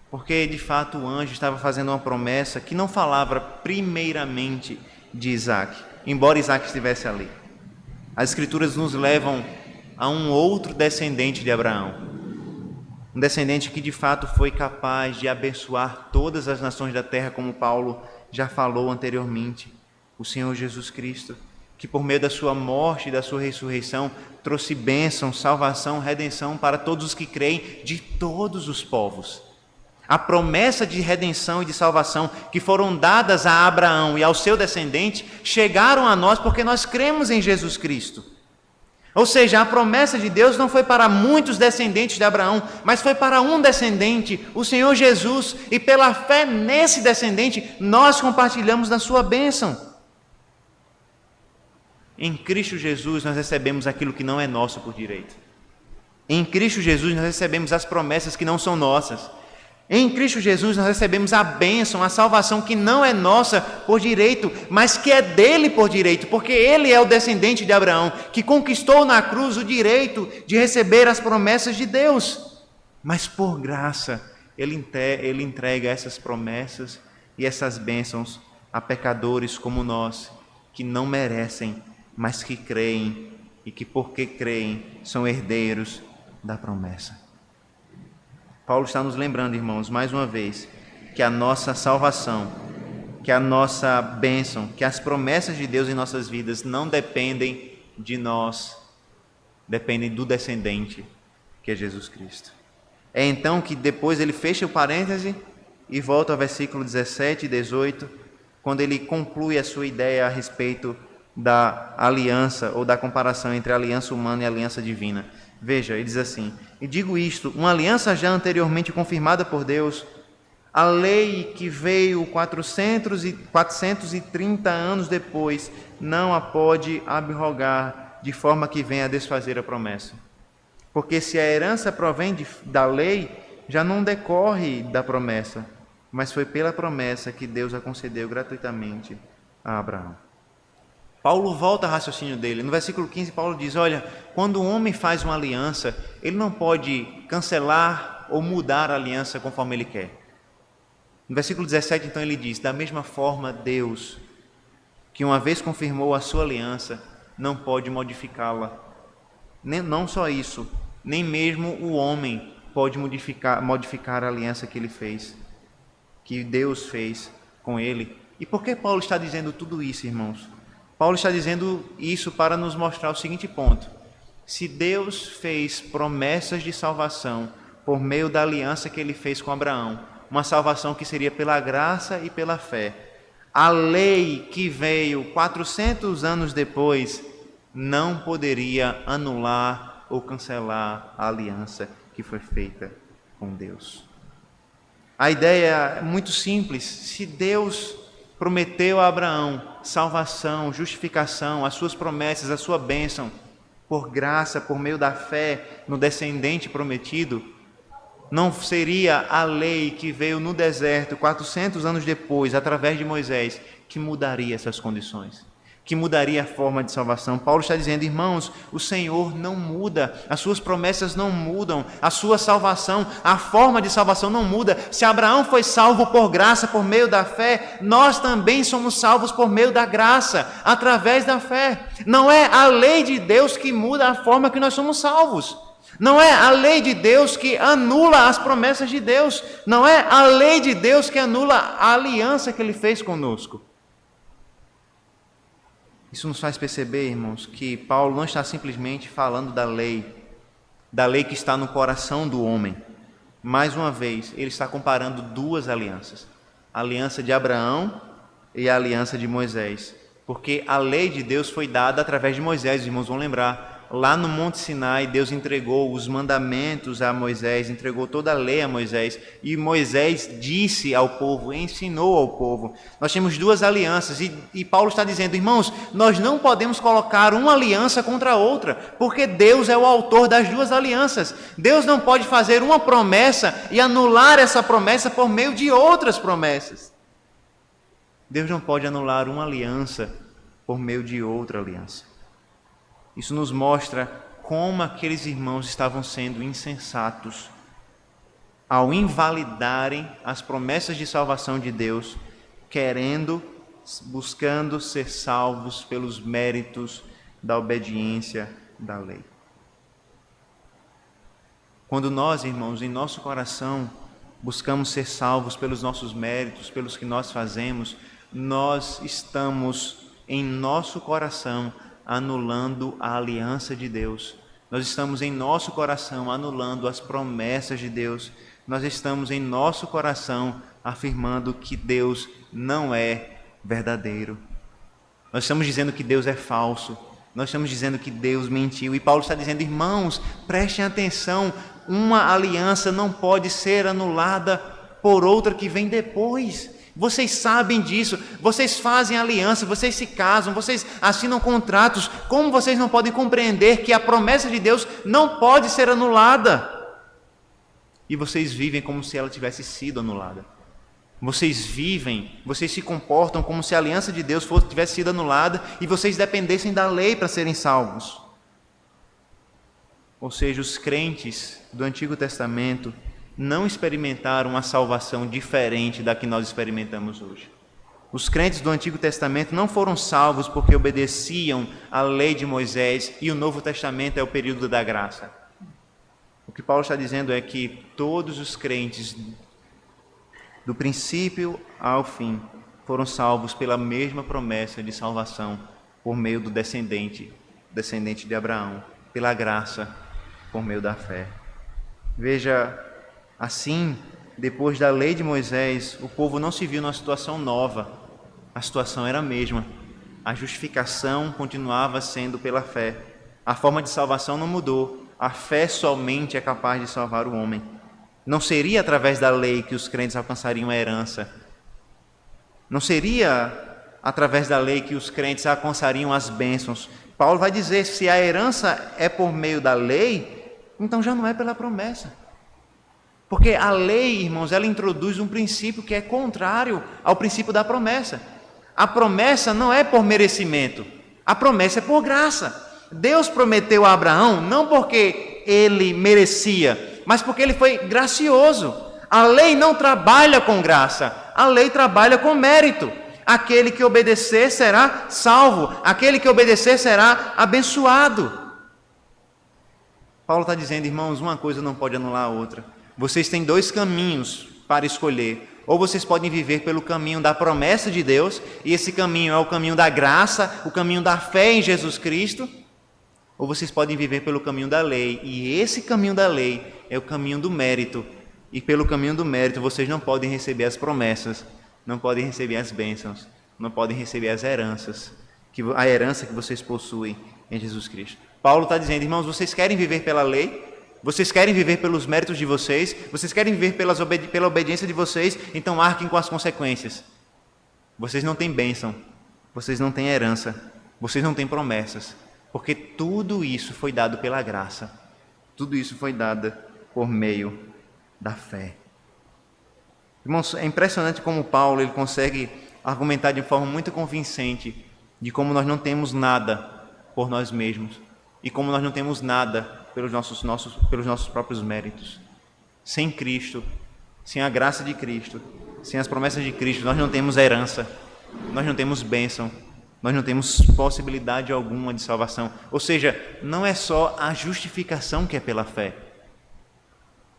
Porque, de fato, o anjo estava fazendo uma promessa que não falava primeiramente de Isaque, embora Isaque estivesse ali. As Escrituras nos levam a um outro descendente de Abraão. Um descendente que, de fato, foi capaz de abençoar todas as nações da terra, como Paulo já falou anteriormente. O Senhor Jesus Cristo, que por meio da sua morte e da sua ressurreição, trouxe bênção, salvação, redenção para todos os que creem de todos os povos. A promessa de redenção e de salvação que foram dadas a Abraão e ao seu descendente chegaram a nós porque nós cremos em Jesus Cristo. Ou seja, a promessa de Deus não foi para muitos descendentes de Abraão, mas foi para um descendente, o Senhor Jesus, e pela fé nesse descendente nós compartilhamos da sua bênção. Em Cristo Jesus nós recebemos aquilo que não é nosso por direito. Em Cristo Jesus nós recebemos as promessas que não são nossas. Em Cristo Jesus nós recebemos a bênção, a salvação que não é nossa por direito, mas que é dele por direito, porque ele é o descendente de Abraão, que conquistou na cruz o direito de receber as promessas de Deus. Mas por graça, ele entrega essas promessas e essas bênçãos a pecadores como nós, que não merecem, mas que creem e que, porque creem, são herdeiros da promessa. Paulo está nos lembrando, irmãos, mais uma vez, que a nossa salvação, que a nossa bênção, que as promessas de Deus em nossas vidas não dependem de nós, dependem do descendente, que é Jesus Cristo. É então que depois ele fecha o parêntese e volta ao versículo 17 e 18, quando ele conclui a sua ideia a respeito da aliança ou da comparação entre a aliança humana e a aliança divina. Veja, ele diz assim: e digo isto, uma aliança já anteriormente confirmada por Deus, a lei que veio 430 anos depois, não a pode abrogar, de forma que venha a desfazer a promessa. Porque se a herança provém da lei, já não decorre da promessa, mas foi pela promessa que Deus a concedeu gratuitamente a Abraão. Paulo volta ao raciocínio dele. No versículo 15, Paulo diz, olha, quando um homem faz uma aliança, ele não pode cancelar ou mudar a aliança conforme ele quer. No versículo 17, então, ele diz, da mesma forma, Deus, que uma vez confirmou a sua aliança, não pode modificá-la. Não só isso, nem mesmo o homem pode modificar a aliança que ele fez, que Deus fez com ele. E por que Paulo está dizendo tudo isso, irmãos? Paulo está dizendo isso para nos mostrar o seguinte ponto: se Deus fez promessas de salvação por meio da aliança que ele fez com Abraão, uma salvação que seria pela graça e pela fé, a lei que veio 400 anos depois não poderia anular ou cancelar a aliança que foi feita com Deus. A ideia é muito simples: se Deus prometeu a Abraão salvação, justificação, as suas promessas, a sua bênção, por graça, por meio da fé no descendente prometido, não seria a lei que veio no deserto 400 anos depois, através de Moisés, que mudaria essas condições, que mudaria a forma de salvação. Paulo está dizendo, irmãos, o Senhor não muda, as suas promessas não mudam, a sua salvação, a forma de salvação não muda. Se Abraão foi salvo por graça, por meio da fé, nós também somos salvos por meio da graça, através da fé. Não é a lei de Deus que muda a forma que nós somos salvos. Não é a lei de Deus que anula as promessas de Deus. Não é a lei de Deus que anula a aliança que Ele fez conosco. Isso nos faz perceber, irmãos, que Paulo não está simplesmente falando da lei que está no coração do homem. Mais uma vez, ele está comparando duas alianças: a aliança de Abraão e a aliança de Moisés. Porque a lei de Deus foi dada através de Moisés, os irmãos vão lembrar. lá no Monte Sinai, Deus entregou os mandamentos a Moisés, entregou toda a lei a Moisés, e Moisés disse ao povo, ensinou ao povo. Nós temos duas alianças, e Paulo está dizendo, irmãos, nós não podemos colocar uma aliança contra a outra, porque Deus é o autor das duas alianças. Deus não pode fazer uma promessa e anular essa promessa por meio de outras promessas. Deus não pode anular uma aliança por meio de outra aliança. Isso nos mostra como aqueles irmãos estavam sendo insensatos ao invalidarem as promessas de salvação de Deus, buscando ser salvos pelos méritos da obediência da lei. Quando nós, irmãos, em nosso coração buscamos ser salvos pelos nossos méritos, pelos que nós fazemos, nós estamos em nosso coração anulando a aliança de Deus. Nós estamos em nosso coração anulando as promessas de Deus. Nós estamos em nosso coração afirmando que Deus não é verdadeiro. Nós estamos dizendo que Deus é falso. Nós estamos dizendo que Deus mentiu. E Paulo está dizendo, irmãos, prestem atenção, uma aliança não pode ser anulada por outra que vem depois. Vocês sabem disso, vocês fazem aliança, vocês se casam, vocês assinam contratos. Como vocês não podem compreender que a promessa de Deus não pode ser anulada? E vocês vivem como se ela tivesse sido anulada. Vocês se comportam como se a aliança de Deus tivesse sido anulada e vocês dependessem da lei para serem salvos. Ou seja, os crentes do Antigo Testamento não experimentaram uma salvação diferente da que nós experimentamos hoje. Os crentes do Antigo Testamento não foram salvos porque obedeciam à lei de Moisés e o Novo Testamento é o período da graça. O que Paulo está dizendo é que todos os crentes, do princípio ao fim, foram salvos pela mesma promessa de salvação por meio do descendente de Abraão, pela graça, por meio da fé. Veja, assim, depois da lei de Moisés, o povo não se viu numa situação nova. A situação era a mesma. A justificação continuava sendo pela fé. A forma de salvação não mudou. A fé somente é capaz de salvar o homem. Não seria através da lei que os crentes alcançariam a herança. Não seria através da lei que os crentes alcançariam as bênçãos. Paulo vai dizer, se a herança é por meio da lei, então já não é pela promessa. Porque a lei, irmãos, ela introduz um princípio que é contrário ao princípio da promessa. A promessa não é por merecimento, a promessa é por graça. Deus prometeu a Abraão não porque ele merecia, mas porque ele foi gracioso. A lei não trabalha com graça, a lei trabalha com mérito. Aquele que obedecer será salvo, aquele que obedecer será abençoado. Paulo está dizendo, irmãos, uma coisa não pode anular a outra. Vocês têm dois caminhos para escolher. Ou vocês podem viver pelo caminho da promessa de Deus, e esse caminho é o caminho da graça, o caminho da fé em Jesus Cristo, ou vocês podem viver pelo caminho da lei, e esse caminho da lei é o caminho do mérito, e pelo caminho do mérito vocês não podem receber as promessas, não podem receber as bênçãos, não podem receber as heranças, a herança que vocês possuem em Jesus Cristo. Paulo está dizendo, irmãos, vocês querem viver pela lei? Vocês querem viver pelos méritos de vocês? Vocês querem viver pela obediência de vocês? Então arquem com as consequências. Vocês não têm bênção, vocês não têm herança, vocês não têm promessas, porque tudo isso foi dado pela graça, tudo isso foi dado por meio da fé. Irmãos, é impressionante como Paulo ele consegue argumentar de forma muito convincente de como nós não temos nada por nós mesmos e como nós não temos nada pelos nossos próprios méritos. Sem Cristo, sem a graça de Cristo, sem as promessas de Cristo, nós não temos herança, nós não temos bênção, nós não temos possibilidade alguma de salvação. Ou seja, não é só a justificação que é pela fé,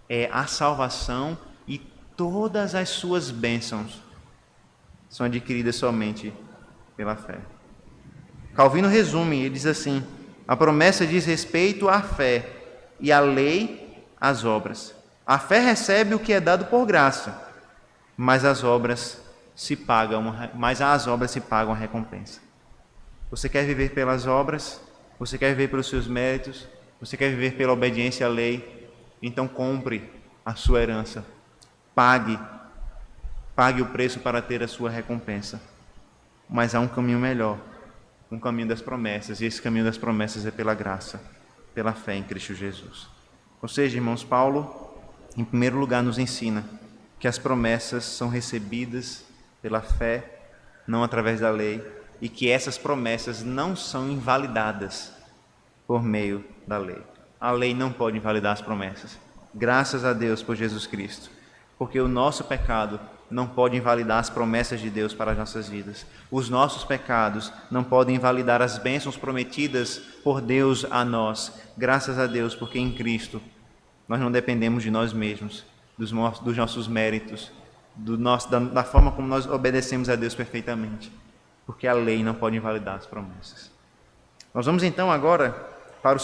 é a salvação e todas as suas bênçãos são adquiridas somente pela fé. Calvino resume, ele diz assim: a promessa diz respeito à fé e a lei às obras. A fé recebe o que é dado por graça, mas às obras se pagam a recompensa. Você quer viver pelas obras? você quer viver pelos seus méritos, você quer viver pela obediência à lei, então compre a sua herança. Pague o preço para ter a sua recompensa. Mas há um caminho melhor, um caminho das promessas, e esse caminho das promessas é pela graça, pela fé em Cristo Jesus. Ou seja, irmãos, Paulo, em primeiro lugar, nos ensina que as promessas são recebidas pela fé, não através da lei, e que essas promessas não são invalidadas por meio da lei. A lei não pode invalidar as promessas. Graças a Deus por Jesus Cristo, porque o nosso pecado não pode invalidar as promessas de Deus para as nossas vidas. Os nossos pecados não podem invalidar as bênçãos prometidas por Deus a nós. Graças a Deus, porque em Cristo nós não dependemos de nós mesmos, dos nossos méritos, da forma como nós obedecemos a Deus perfeitamente, porque a lei não pode invalidar as promessas. Nós vamos então agora para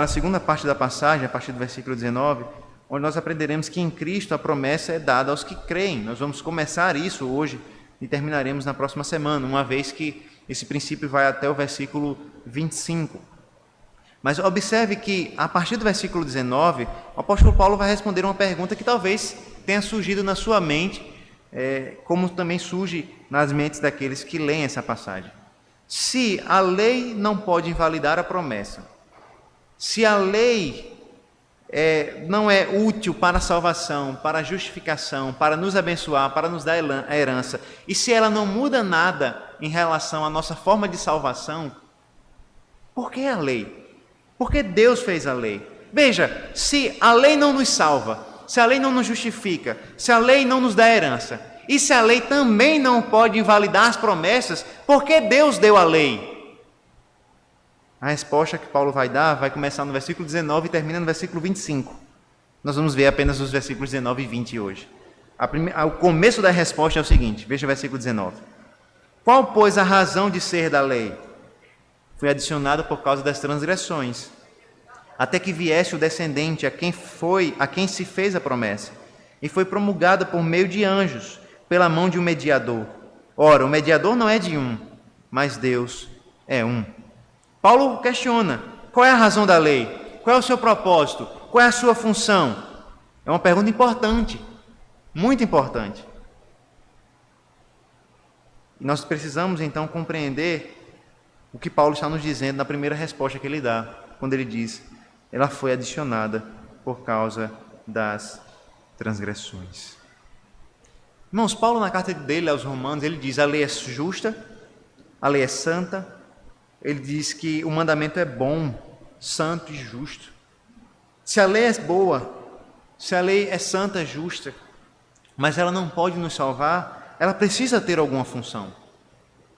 a segunda parte da passagem, a partir do versículo 19, onde nós aprenderemos que em Cristo a promessa é dada aos que creem. Nós vamos começar isso hoje e terminaremos na próxima semana, uma vez que esse princípio vai até o versículo 25. Mas observe que, a partir do versículo 19, o apóstolo Paulo vai responder uma pergunta que talvez tenha surgido na sua mente, como também surge nas mentes daqueles que leem essa passagem. Se a lei não pode invalidar a promessa, se a lei não é útil para a salvação, para a justificação, para nos abençoar, para nos dar a herança, e se ela não muda nada em relação à nossa forma de salvação, por que a lei? Por que Deus fez a lei? Veja, se a lei não nos salva, se a lei não nos justifica, se a lei não nos dá herança, e se a lei também não pode invalidar as promessas, por que Deus deu a lei? A resposta que Paulo vai dar vai começar no versículo 19 e termina no versículo 25. Nós vamos ver apenas os versículos 19 e 20 hoje. O começo da resposta é o seguinte, veja o versículo 19. Qual, pois, a razão de ser da lei? Foi adicionada por causa das transgressões, até que viesse o descendente a quem se fez a promessa, e foi promulgada por meio de anjos, pela mão de um mediador. Ora, o mediador não é de um, mas Deus é um. Paulo questiona, qual é a razão da lei? Qual é o seu propósito? Qual é a sua função? É uma pergunta importante, muito importante. E nós precisamos então compreender o que Paulo está nos dizendo na primeira resposta que ele dá, quando ele diz, ela foi adicionada por causa das transgressões. Irmãos, Paulo na carta dele aos Romanos, ele diz, a lei é justa, a lei é santa, ele diz que o mandamento é bom, santo e justo. Se a lei é boa, se a lei é santa, justa, mas ela não pode nos salvar, ela precisa ter alguma função.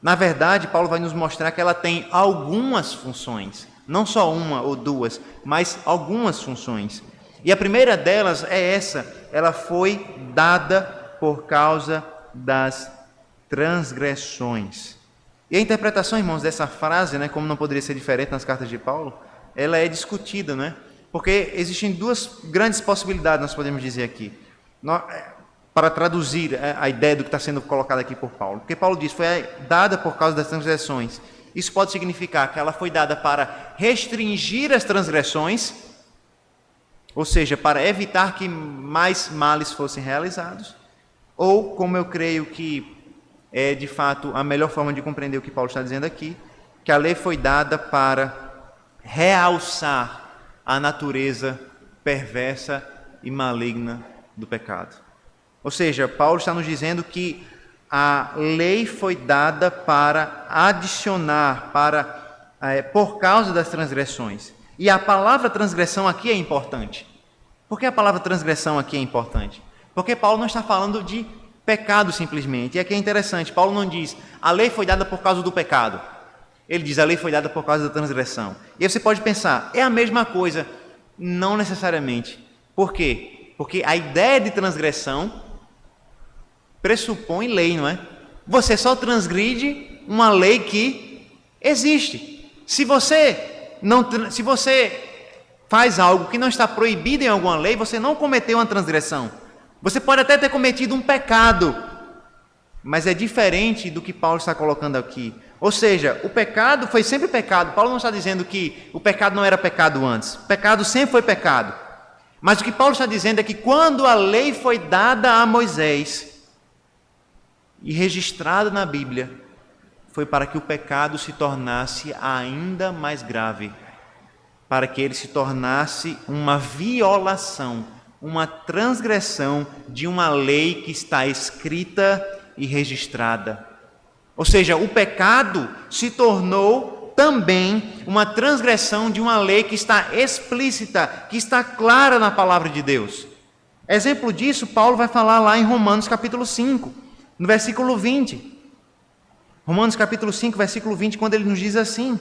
Na verdade, Paulo vai nos mostrar que ela tem algumas funções, não só uma ou duas, mas algumas funções. E a primeira delas é essa, ela foi dada por causa das transgressões. E a interpretação, irmãos, dessa frase, como não poderia ser diferente nas cartas de Paulo, ela é discutida, porque existem duas grandes possibilidades, nós podemos dizer aqui, para traduzir a ideia do que está sendo colocado aqui por Paulo. Porque Paulo diz, foi dada por causa das transgressões. Isso pode significar que ela foi dada para restringir as transgressões, ou seja, para evitar que mais males fossem realizados, ou, como eu creio que é de fato a melhor forma de compreender o que Paulo está dizendo aqui, que a lei foi dada para realçar a natureza perversa e maligna do pecado. Ou seja, Paulo está nos dizendo que a lei foi dada para adicionar, por causa das transgressões. E a palavra transgressão aqui é importante. Por que a palavra transgressão aqui é importante? Porque Paulo não está falando de pecado simplesmente. E aqui é interessante, Paulo não diz, a lei foi dada por causa do pecado. Ele diz, a lei foi dada por causa da transgressão. E aí você pode pensar, é a mesma coisa? Não necessariamente. Por quê? Porque a ideia de transgressão pressupõe lei, não é? Você só transgride uma lei que existe. Se você faz algo que não está proibido em alguma lei, você não cometeu uma transgressão. Você pode até ter cometido um pecado, mas é diferente do que Paulo está colocando aqui. Ou seja, o pecado foi sempre pecado. Paulo não está dizendo que o pecado não era pecado antes. O pecado sempre foi pecado. Mas o que Paulo está dizendo é que quando a lei foi dada a Moisés e registrada na Bíblia, foi para que o pecado se tornasse ainda mais grave, para que ele se tornasse uma violação, uma transgressão de uma lei que está escrita e registrada. Ou seja, o pecado se tornou também uma transgressão de uma lei que está explícita, que está clara na palavra de Deus. Exemplo disso, Paulo vai falar lá em Romanos capítulo 5, no versículo 20. Romanos capítulo 5, versículo 20, quando ele nos diz assim: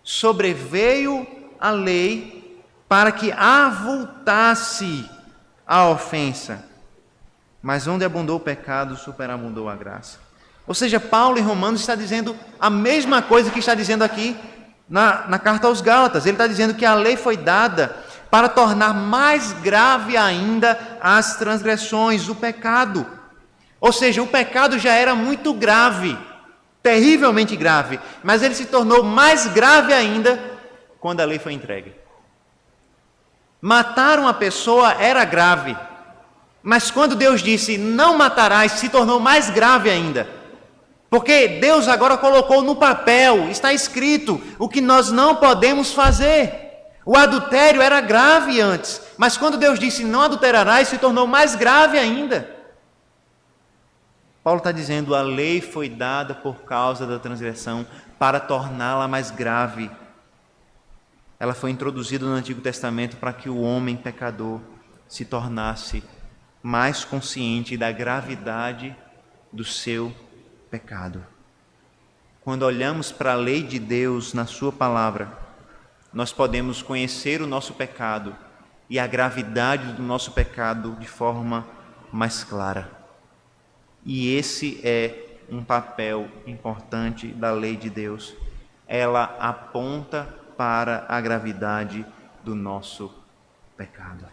sobreveio a lei para que avultasse a ofensa, mas onde abundou o pecado, superabundou a graça. Ou seja, Paulo em Romanos está dizendo a mesma coisa que está dizendo aqui na carta aos Gálatas. Ele está dizendo que a lei foi dada para tornar mais grave ainda as transgressões, o pecado. Ou seja, o pecado já era muito grave, terrivelmente grave, mas ele se tornou mais grave ainda quando a lei foi entregue. Matar uma pessoa era grave, mas quando Deus disse não matarás, se tornou mais grave ainda, porque Deus agora colocou no papel, está escrito o que nós não podemos fazer. O adultério era grave antes, mas quando Deus disse não adulterarás, se tornou mais grave ainda. Paulo está dizendo, a lei foi dada por causa da transgressão para torná-la mais grave. Ela foi introduzida no Antigo Testamento para que o homem pecador se tornasse mais consciente da gravidade do seu pecado. Quando olhamos para a lei de Deus na sua palavra, nós podemos conhecer o nosso pecado e a gravidade do nosso pecado de forma mais clara. E esse é um papel importante da lei de Deus. Ela aponta para a gravidade do nosso pecado.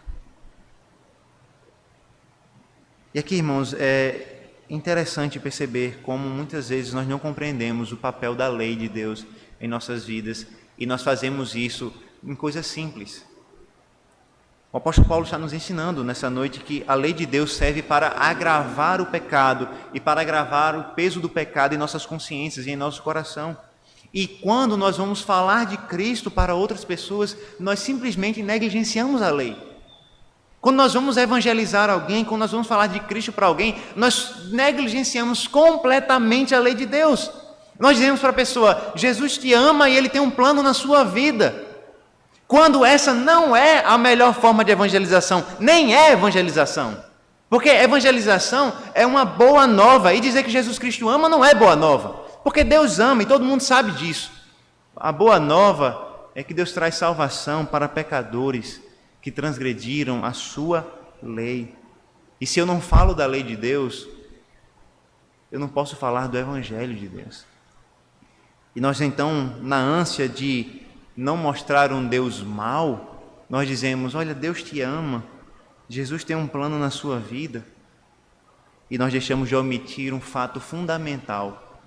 E aqui, irmãos, é interessante perceber como muitas vezes nós não compreendemos o papel da lei de Deus em nossas vidas e nós fazemos isso em coisas simples. O apóstolo Paulo está nos ensinando nessa noite que a lei de Deus serve para agravar o pecado e para agravar o peso do pecado em nossas consciências e em nosso coração. E quando nós vamos falar de Cristo para outras pessoas, nós simplesmente negligenciamos a lei. Quando nós vamos evangelizar alguém, quando nós vamos falar de Cristo para alguém, nós negligenciamos completamente a lei de Deus. Nós dizemos para a pessoa, Jesus te ama e Ele tem um plano na sua vida. Quando essa não é a melhor forma de evangelização, nem é evangelização. Porque evangelização é uma boa nova, e dizer que Jesus Cristo ama não é boa nova. Porque Deus ama e todo mundo sabe disso. A boa nova é que Deus traz salvação para pecadores que transgrediram a sua lei. E se eu não falo da lei de Deus, eu não posso falar do evangelho de Deus. E nós então, na ânsia de não mostrar um Deus mau, nós dizemos, olha, Deus te ama, Jesus tem um plano na sua vida, e nós deixamos de omitir um fato fundamental.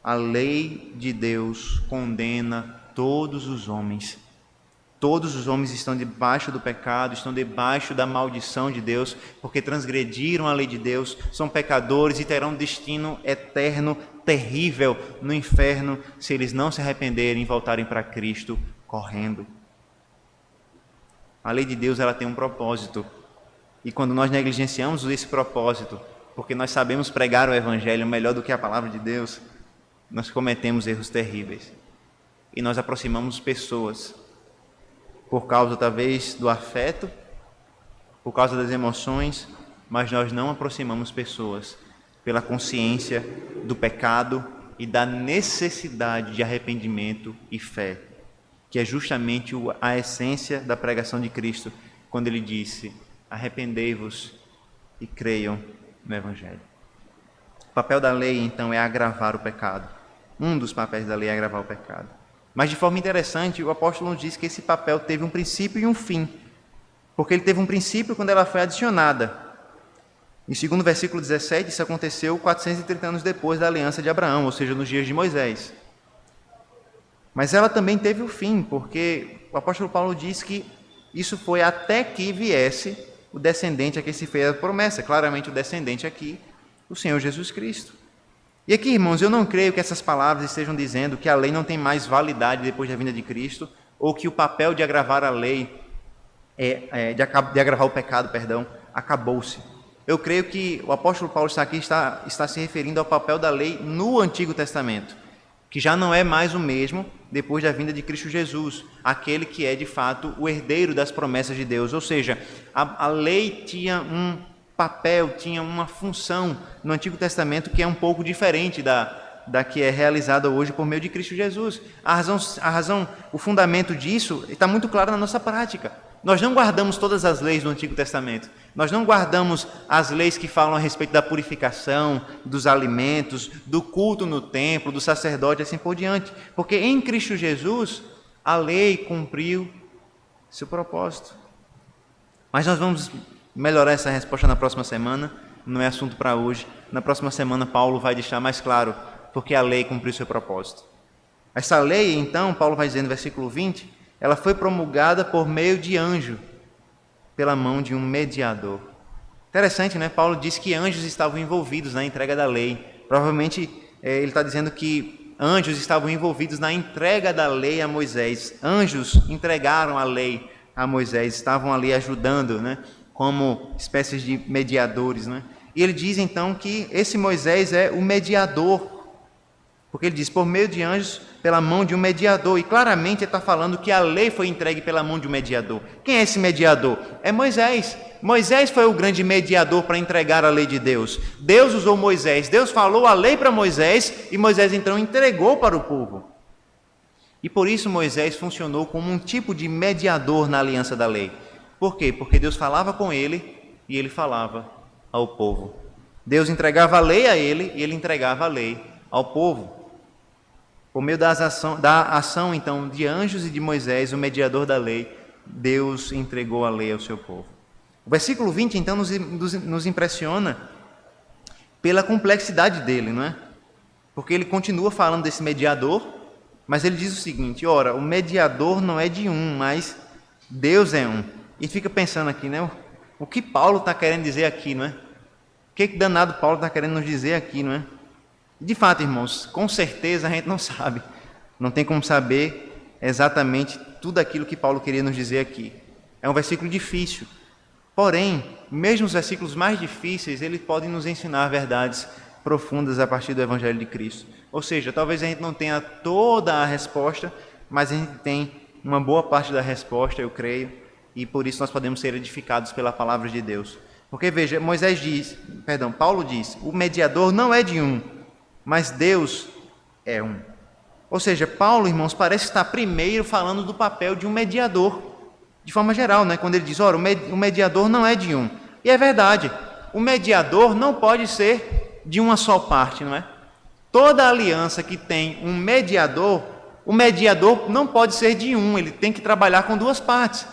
A lei de Deus condena todos os homens. Todos os homens estão debaixo do pecado, estão debaixo da maldição de Deus, porque transgrediram a lei de Deus, são pecadores e terão destino eterno, terrível, no inferno, se eles não se arrependerem e voltarem para Cristo correndo. A lei de Deus, ela tem um propósito, e quando nós negligenciamos esse propósito, porque nós sabemos pregar o Evangelho melhor do que a palavra de Deus, nós cometemos erros terríveis, e nós aproximamos pessoas, por causa talvez do afeto, por causa das emoções, mas nós não aproximamos pessoas pela consciência do pecado e da necessidade de arrependimento e fé, que é justamente a essência da pregação de Cristo, quando ele disse, arrependei-vos e creiam no Evangelho. O papel da lei, então, é agravar o pecado. Um dos papéis da lei é agravar o pecado. Mas de forma interessante, o apóstolo nos diz que esse papel teve um princípio e um fim. Porque ele teve um princípio quando ela foi adicionada. Em segundo versículo 17, isso aconteceu 430 anos depois da aliança de Abraão, ou seja, nos dias de Moisés. Mas ela também teve o fim, porque o apóstolo Paulo diz que isso foi até que viesse o descendente a quem se fez a promessa. Claramente o descendente aqui, o Senhor Jesus Cristo. E aqui, irmãos, eu não creio que essas palavras estejam dizendo que a lei não tem mais validade depois da vinda de Cristo, ou que o papel de agravar a lei, de agravar o pecado, acabou-se. Eu creio que o apóstolo Paulo está se referindo ao papel da lei no Antigo Testamento, que já não é mais o mesmo depois da vinda de Cristo Jesus, aquele que é de fato o herdeiro das promessas de Deus. Ou seja, a lei tinha um papel, tinha uma função no Antigo Testamento que é um pouco diferente da que é realizada hoje por meio de Cristo Jesus. O fundamento disso está muito claro na nossa prática. Nós não guardamos todas as leis do Antigo Testamento. Nós não guardamos as leis que falam a respeito da purificação, dos alimentos, do culto no templo, do sacerdote, assim por diante. Porque em Cristo Jesus, a lei cumpriu seu propósito. Mas nós vamos melhorar essa resposta na próxima semana. Não é assunto para hoje. Na próxima semana, Paulo vai deixar mais claro porque a lei cumpriu seu propósito. Essa lei, então, Paulo vai dizer no versículo 20, ela foi promulgada por meio de anjo, pela mão de um mediador. Interessante, né? Paulo diz que anjos estavam envolvidos na entrega da lei. Provavelmente ele está dizendo que anjos estavam envolvidos na entrega da lei a Moisés. Anjos entregaram a lei a Moisés, estavam ali ajudando, né? Como espécies de mediadores, né? E ele diz então que esse Moisés é o mediador, porque ele diz, por meio de anjos, pela mão de um mediador. E claramente ele está falando que a lei foi entregue pela mão de um mediador. Quem é esse mediador? É Moisés. Moisés foi o grande mediador para entregar a lei de Deus. Deus usou Moisés. Deus falou a lei para Moisés e Moisés então entregou para o povo. E por isso Moisés funcionou como um tipo de mediador na aliança da lei. Por quê? Porque Deus falava com ele e ele falava ao povo. Deus entregava a lei a ele e ele entregava a lei ao povo. Por meio da ação, então, de anjos e de Moisés, o mediador da lei, Deus entregou a lei ao seu povo. O versículo 20, então, nos impressiona pela complexidade dele, não é? Porque ele continua falando desse mediador, mas ele diz o seguinte, ora, o mediador não é de um, mas Deus é um. E fica pensando aqui, né? O que Paulo está querendo dizer aqui, não é? O que danado Paulo está querendo nos dizer aqui, não é? De fato, irmãos, com certeza a gente não sabe. Não tem como saber exatamente tudo aquilo que Paulo queria nos dizer aqui. É um versículo difícil. Porém, mesmo os versículos mais difíceis, eles podem nos ensinar verdades profundas a partir do Evangelho de Cristo. Ou seja, talvez a gente não tenha toda a resposta, mas a gente tem uma boa parte da resposta, eu creio, e por isso nós podemos ser edificados pela palavra de Deus. Porque, veja, Paulo diz, o mediador não é de um, mas Deus é um. Ou seja, Paulo, irmãos, parece estar primeiro falando do papel de um mediador, de forma geral, né? Quando ele diz, ora, o mediador não é de um. E é verdade, o mediador não pode ser de uma só parte, não é? Toda aliança que tem um mediador, o mediador não pode ser de um, ele tem que trabalhar com duas partes.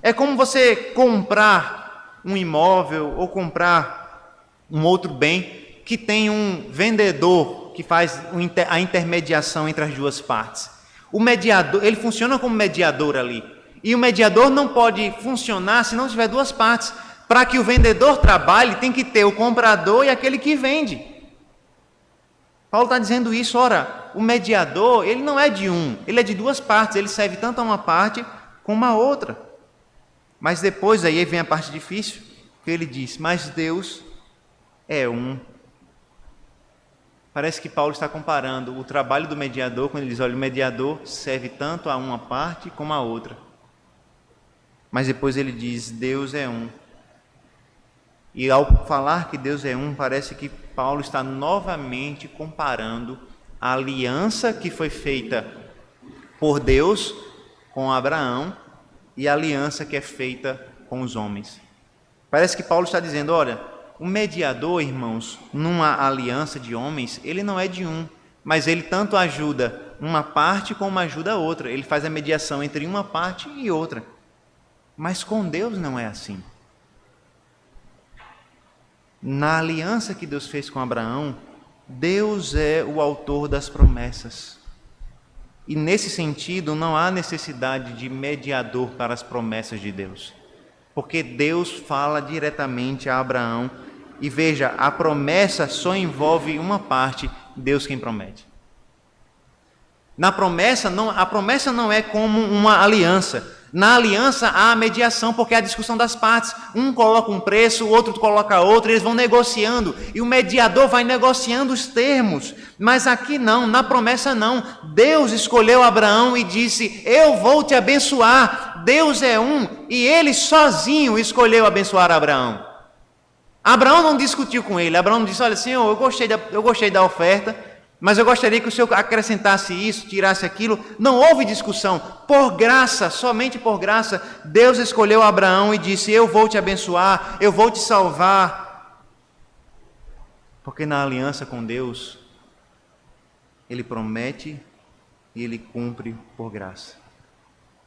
É como você comprar um imóvel ou comprar um outro bem que tem um vendedor que faz a intermediação entre as duas partes. O mediador, ele funciona como mediador ali. E o mediador não pode funcionar se não tiver duas partes. Para que o vendedor trabalhe, tem que ter o comprador e aquele que vende. Paulo está dizendo isso, ora, o mediador, ele não é de um, ele é de duas partes, ele serve tanto a uma parte como a outra. Mas depois aí vem a parte difícil, que ele diz, mas Deus é um. Parece que Paulo está comparando o trabalho do mediador, quando ele diz, olha, o mediador serve tanto a uma parte como a outra. Mas depois ele diz, Deus é um. E ao falar que Deus é um, parece que Paulo está novamente comparando a aliança que foi feita por Deus com Abraão e a aliança que é feita com os homens. Parece que Paulo está dizendo, olha, o mediador, irmãos, numa aliança de homens, ele não é de um, mas ele tanto ajuda uma parte como ajuda a outra. Ele faz a mediação entre uma parte e outra. Mas com Deus não é assim. Na aliança que Deus fez com Abraão, Deus é o autor das promessas. E nesse sentido, não há necessidade de mediador para as promessas de Deus. Porque Deus fala diretamente a Abraão. E veja, a promessa só envolve uma parte, Deus quem promete. A promessa não é como uma aliança. Na aliança há a mediação, porque há a discussão das partes. Um coloca um preço, o outro coloca outro, eles vão negociando. E o mediador vai negociando os termos. Mas aqui não, na promessa não. Deus escolheu Abraão e disse, eu vou te abençoar. Deus é um e ele sozinho escolheu abençoar Abraão. Abraão não discutiu com ele. Abraão disse, olha, Senhor, eu gostei da oferta, mas eu gostaria que o Senhor acrescentasse isso, tirasse aquilo. Não houve discussão. Por graça, somente por graça, Deus escolheu Abraão e disse, eu vou te abençoar, eu vou te salvar. Porque na aliança com Deus, Ele promete e Ele cumpre por graça.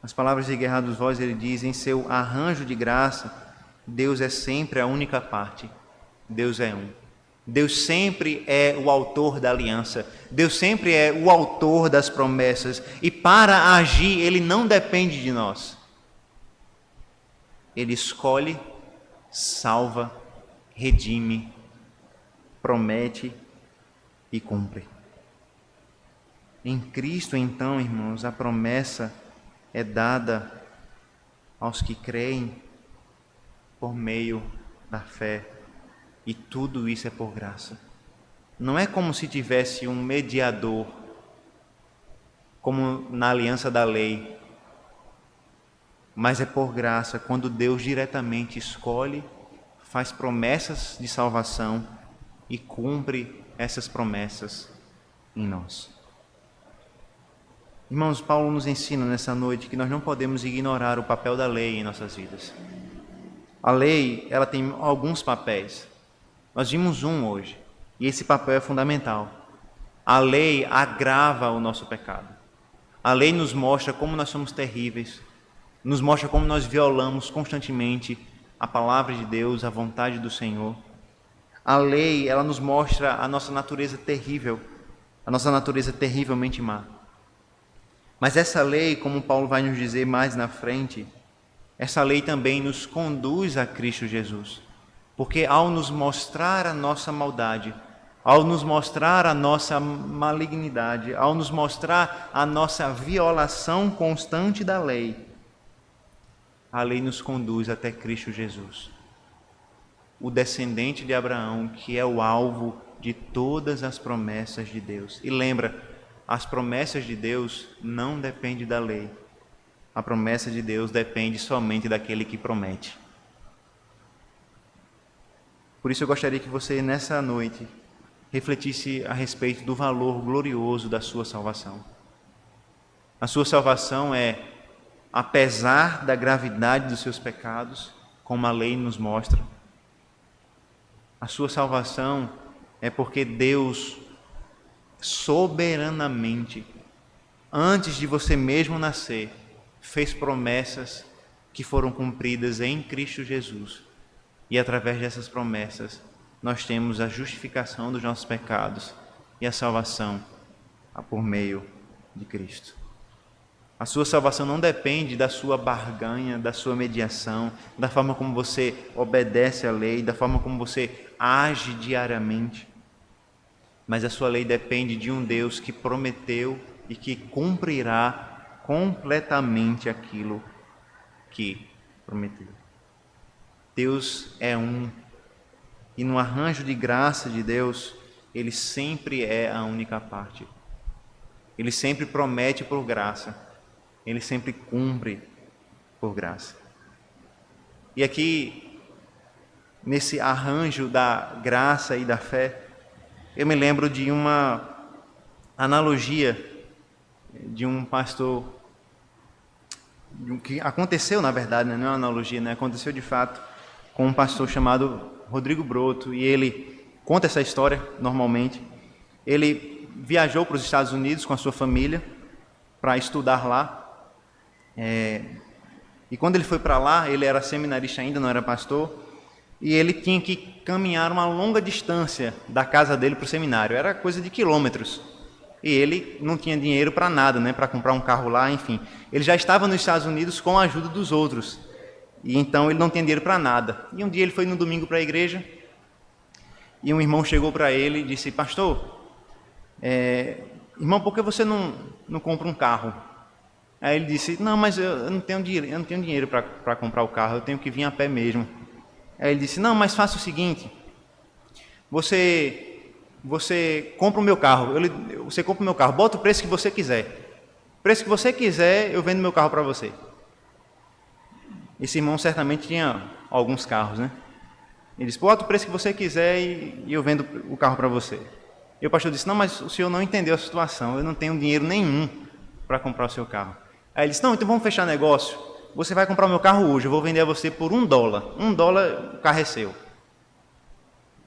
Nas palavras de Gerhard Voss, ele diz, em seu arranjo de graça, Deus é sempre a única parte. Deus é um. Deus sempre é o autor da aliança. Deus sempre é o autor das promessas. E para agir, Ele não depende de nós. Ele escolhe, salva, redime, promete e cumpre. Em Cristo, então, irmãos, a promessa é dada aos que creem por meio da fé. E tudo isso é por graça. Não é como se tivesse um mediador, como na aliança da lei, mas é por graça, quando Deus diretamente escolhe, faz promessas de salvação e cumpre essas promessas em nós. Irmãos, Paulo nos ensina nessa noite que nós não podemos ignorar o papel da lei em nossas vidas. A lei, ela tem alguns papéis. Nós vimos um hoje, e esse papel é fundamental. A lei agrava o nosso pecado. A lei nos mostra como nós somos terríveis, nos mostra como nós violamos constantemente a palavra de Deus, a vontade do Senhor. A lei, ela nos mostra a nossa natureza terrível, a nossa natureza terrivelmente má. Mas essa lei, como Paulo vai nos dizer mais na frente, essa lei também nos conduz a Cristo Jesus. Porque ao nos mostrar a nossa maldade, ao nos mostrar a nossa malignidade, ao nos mostrar a nossa violação constante da lei, a lei nos conduz até Cristo Jesus, o descendente de Abraão, que é o alvo de todas as promessas de Deus. E lembra, as promessas de Deus não dependem da lei. A promessa de Deus depende somente daquele que promete. Por isso eu gostaria que você, nessa noite, refletisse a respeito do valor glorioso da sua salvação. A sua salvação é, apesar da gravidade dos seus pecados, como a lei nos mostra, a sua salvação é porque Deus, soberanamente, antes de você mesmo nascer, fez promessas que foram cumpridas em Cristo Jesus. E através dessas promessas, nós temos a justificação dos nossos pecados e a salvação por meio de Cristo. A sua salvação não depende da sua barganha, da sua mediação, da forma como você obedece à lei, da forma como você age diariamente. Mas a sua lei depende de um Deus que prometeu e que cumprirá completamente aquilo que prometeu. Deus é um, e no arranjo de graça de Deus, Ele sempre é a única parte. Ele sempre promete por graça, Ele sempre cumpre por graça. E aqui, nesse arranjo da graça e da fé, eu me lembro de uma analogia de um pastor, que aconteceu na verdade, não é uma analogia, né? Aconteceu de fato com um pastor chamado Rodrigo Broto, e ele conta essa história normalmente. Ele viajou para os Estados Unidos com a sua família para estudar lá, e quando ele foi para lá, ele era seminarista ainda, não era pastor, e ele tinha que caminhar uma longa distância da casa dele para o seminário. Era coisa de quilômetros. E ele não tinha dinheiro para nada, né, para comprar um carro lá, enfim. Ele já estava nos Estados Unidos com a ajuda dos outros. E então ele não tinha dinheiro para nada. E um dia ele foi no domingo para a igreja e um irmão chegou para ele e disse: pastor, irmão, por que você não compra um carro? Aí ele disse: não, mas eu não tenho dinheiro para comprar o carro, eu tenho que vir a pé mesmo. Aí ele disse: não, mas faça o seguinte, você compra o meu carro, você compra o meu carro, bota o preço que você quiser. O preço que você quiser, eu vendo meu carro para você. Esse irmão certamente tinha alguns carros, né? Ele disse: bota o preço que você quiser e eu vendo o carro para você. E o pastor disse: não, mas o senhor não entendeu a situação, eu não tenho dinheiro nenhum para comprar o seu carro. Aí ele disse: não, então vamos fechar negócio. Você vai comprar o meu carro hoje, eu vou vender a você por $1. $1, o carro é seu.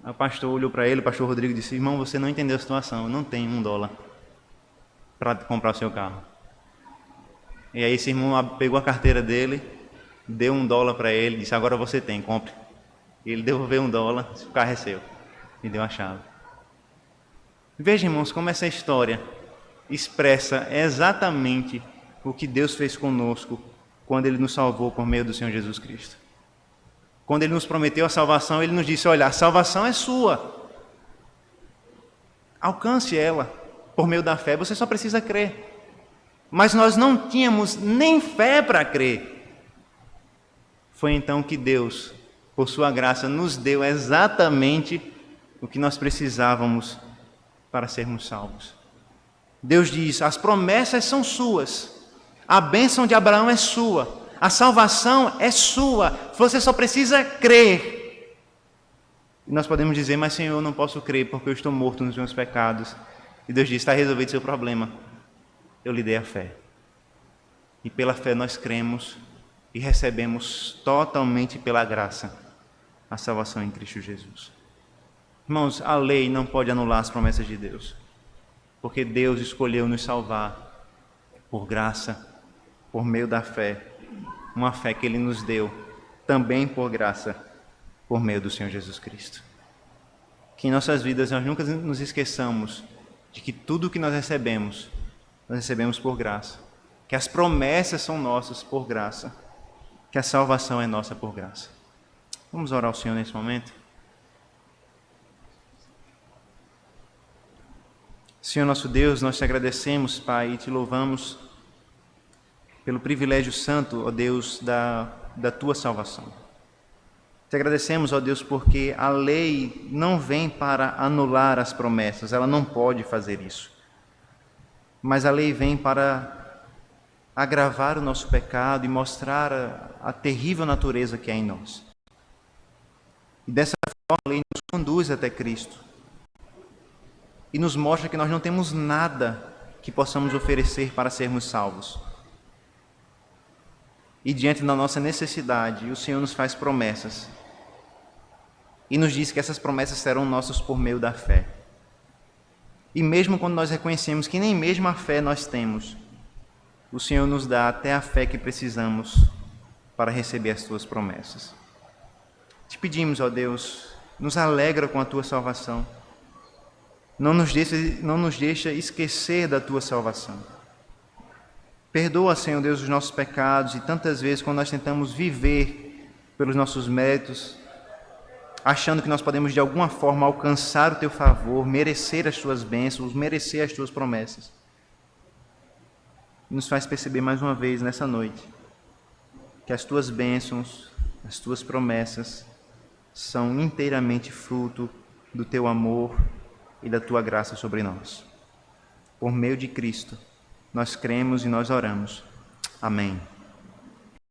Aí o pastor olhou para ele, o pastor Rodrigo disse: irmão, você não entendeu a situação, eu não tenho $1 para comprar o seu carro. E aí esse irmão pegou a carteira dele, deu $1 para ele, disse: agora você tem, compre. Ele devolveu $1, o carro é seu, e deu a chave. Veja, irmãos, como essa história expressa exatamente o que Deus fez conosco quando Ele nos salvou por meio do Senhor Jesus Cristo. Quando Ele nos prometeu a salvação, Ele nos disse: olha, a salvação é sua. Alcance ela por meio da fé, você só precisa crer. Mas nós não tínhamos nem fé para crer. Foi então que Deus, por sua graça, nos deu exatamente o que nós precisávamos para sermos salvos. Deus diz: as promessas são suas, a bênção de Abraão é sua, a salvação é sua, você só precisa crer. E nós podemos dizer: mas Senhor, eu não posso crer porque eu estou morto nos meus pecados. E Deus diz: está resolvido seu problema, eu lhe dei a fé. E pela fé nós cremos e recebemos totalmente pela graça a salvação em Cristo Jesus. Irmãos, a lei não pode anular as promessas de Deus, porque Deus escolheu nos salvar por graça, por meio da fé, uma fé que Ele nos deu também por graça, por meio do Senhor Jesus Cristo. Que em nossas vidas nós nunca nos esqueçamos de que tudo o que nós recebemos por graça, que as promessas são nossas por graça, que a salvação é nossa por graça. Vamos orar ao Senhor nesse momento? Senhor nosso Deus, nós te agradecemos, Pai, e te louvamos pelo privilégio santo, ó Deus, da tua salvação. Te agradecemos, ó Deus, porque a lei não vem para anular as promessas, ela não pode fazer isso. Mas a lei vem para agravar o nosso pecado e mostrar a terrível natureza que há em nós. E dessa forma a lei nos conduz até Cristo e nos mostra que nós não temos nada que possamos oferecer para sermos salvos. E diante da nossa necessidade, o Senhor nos faz promessas e nos diz que essas promessas serão nossas por meio da fé. E mesmo quando nós reconhecemos que nem mesmo a fé nós temos, o Senhor nos dá até a fé que precisamos para receber as tuas promessas. Te pedimos, ó Deus, nos alegra com a tua salvação. Não nos deixa esquecer da tua salvação. Perdoa, Senhor Deus, os nossos pecados e tantas vezes quando nós tentamos viver pelos nossos méritos, achando que nós podemos de alguma forma alcançar o teu favor, merecer as tuas bênçãos, merecer as tuas promessas. Nos faz perceber mais uma vez nessa noite que as tuas bênçãos, as tuas promessas são inteiramente fruto do teu amor e da tua graça sobre nós. Por meio de Cristo, nós cremos e nós oramos. Amém.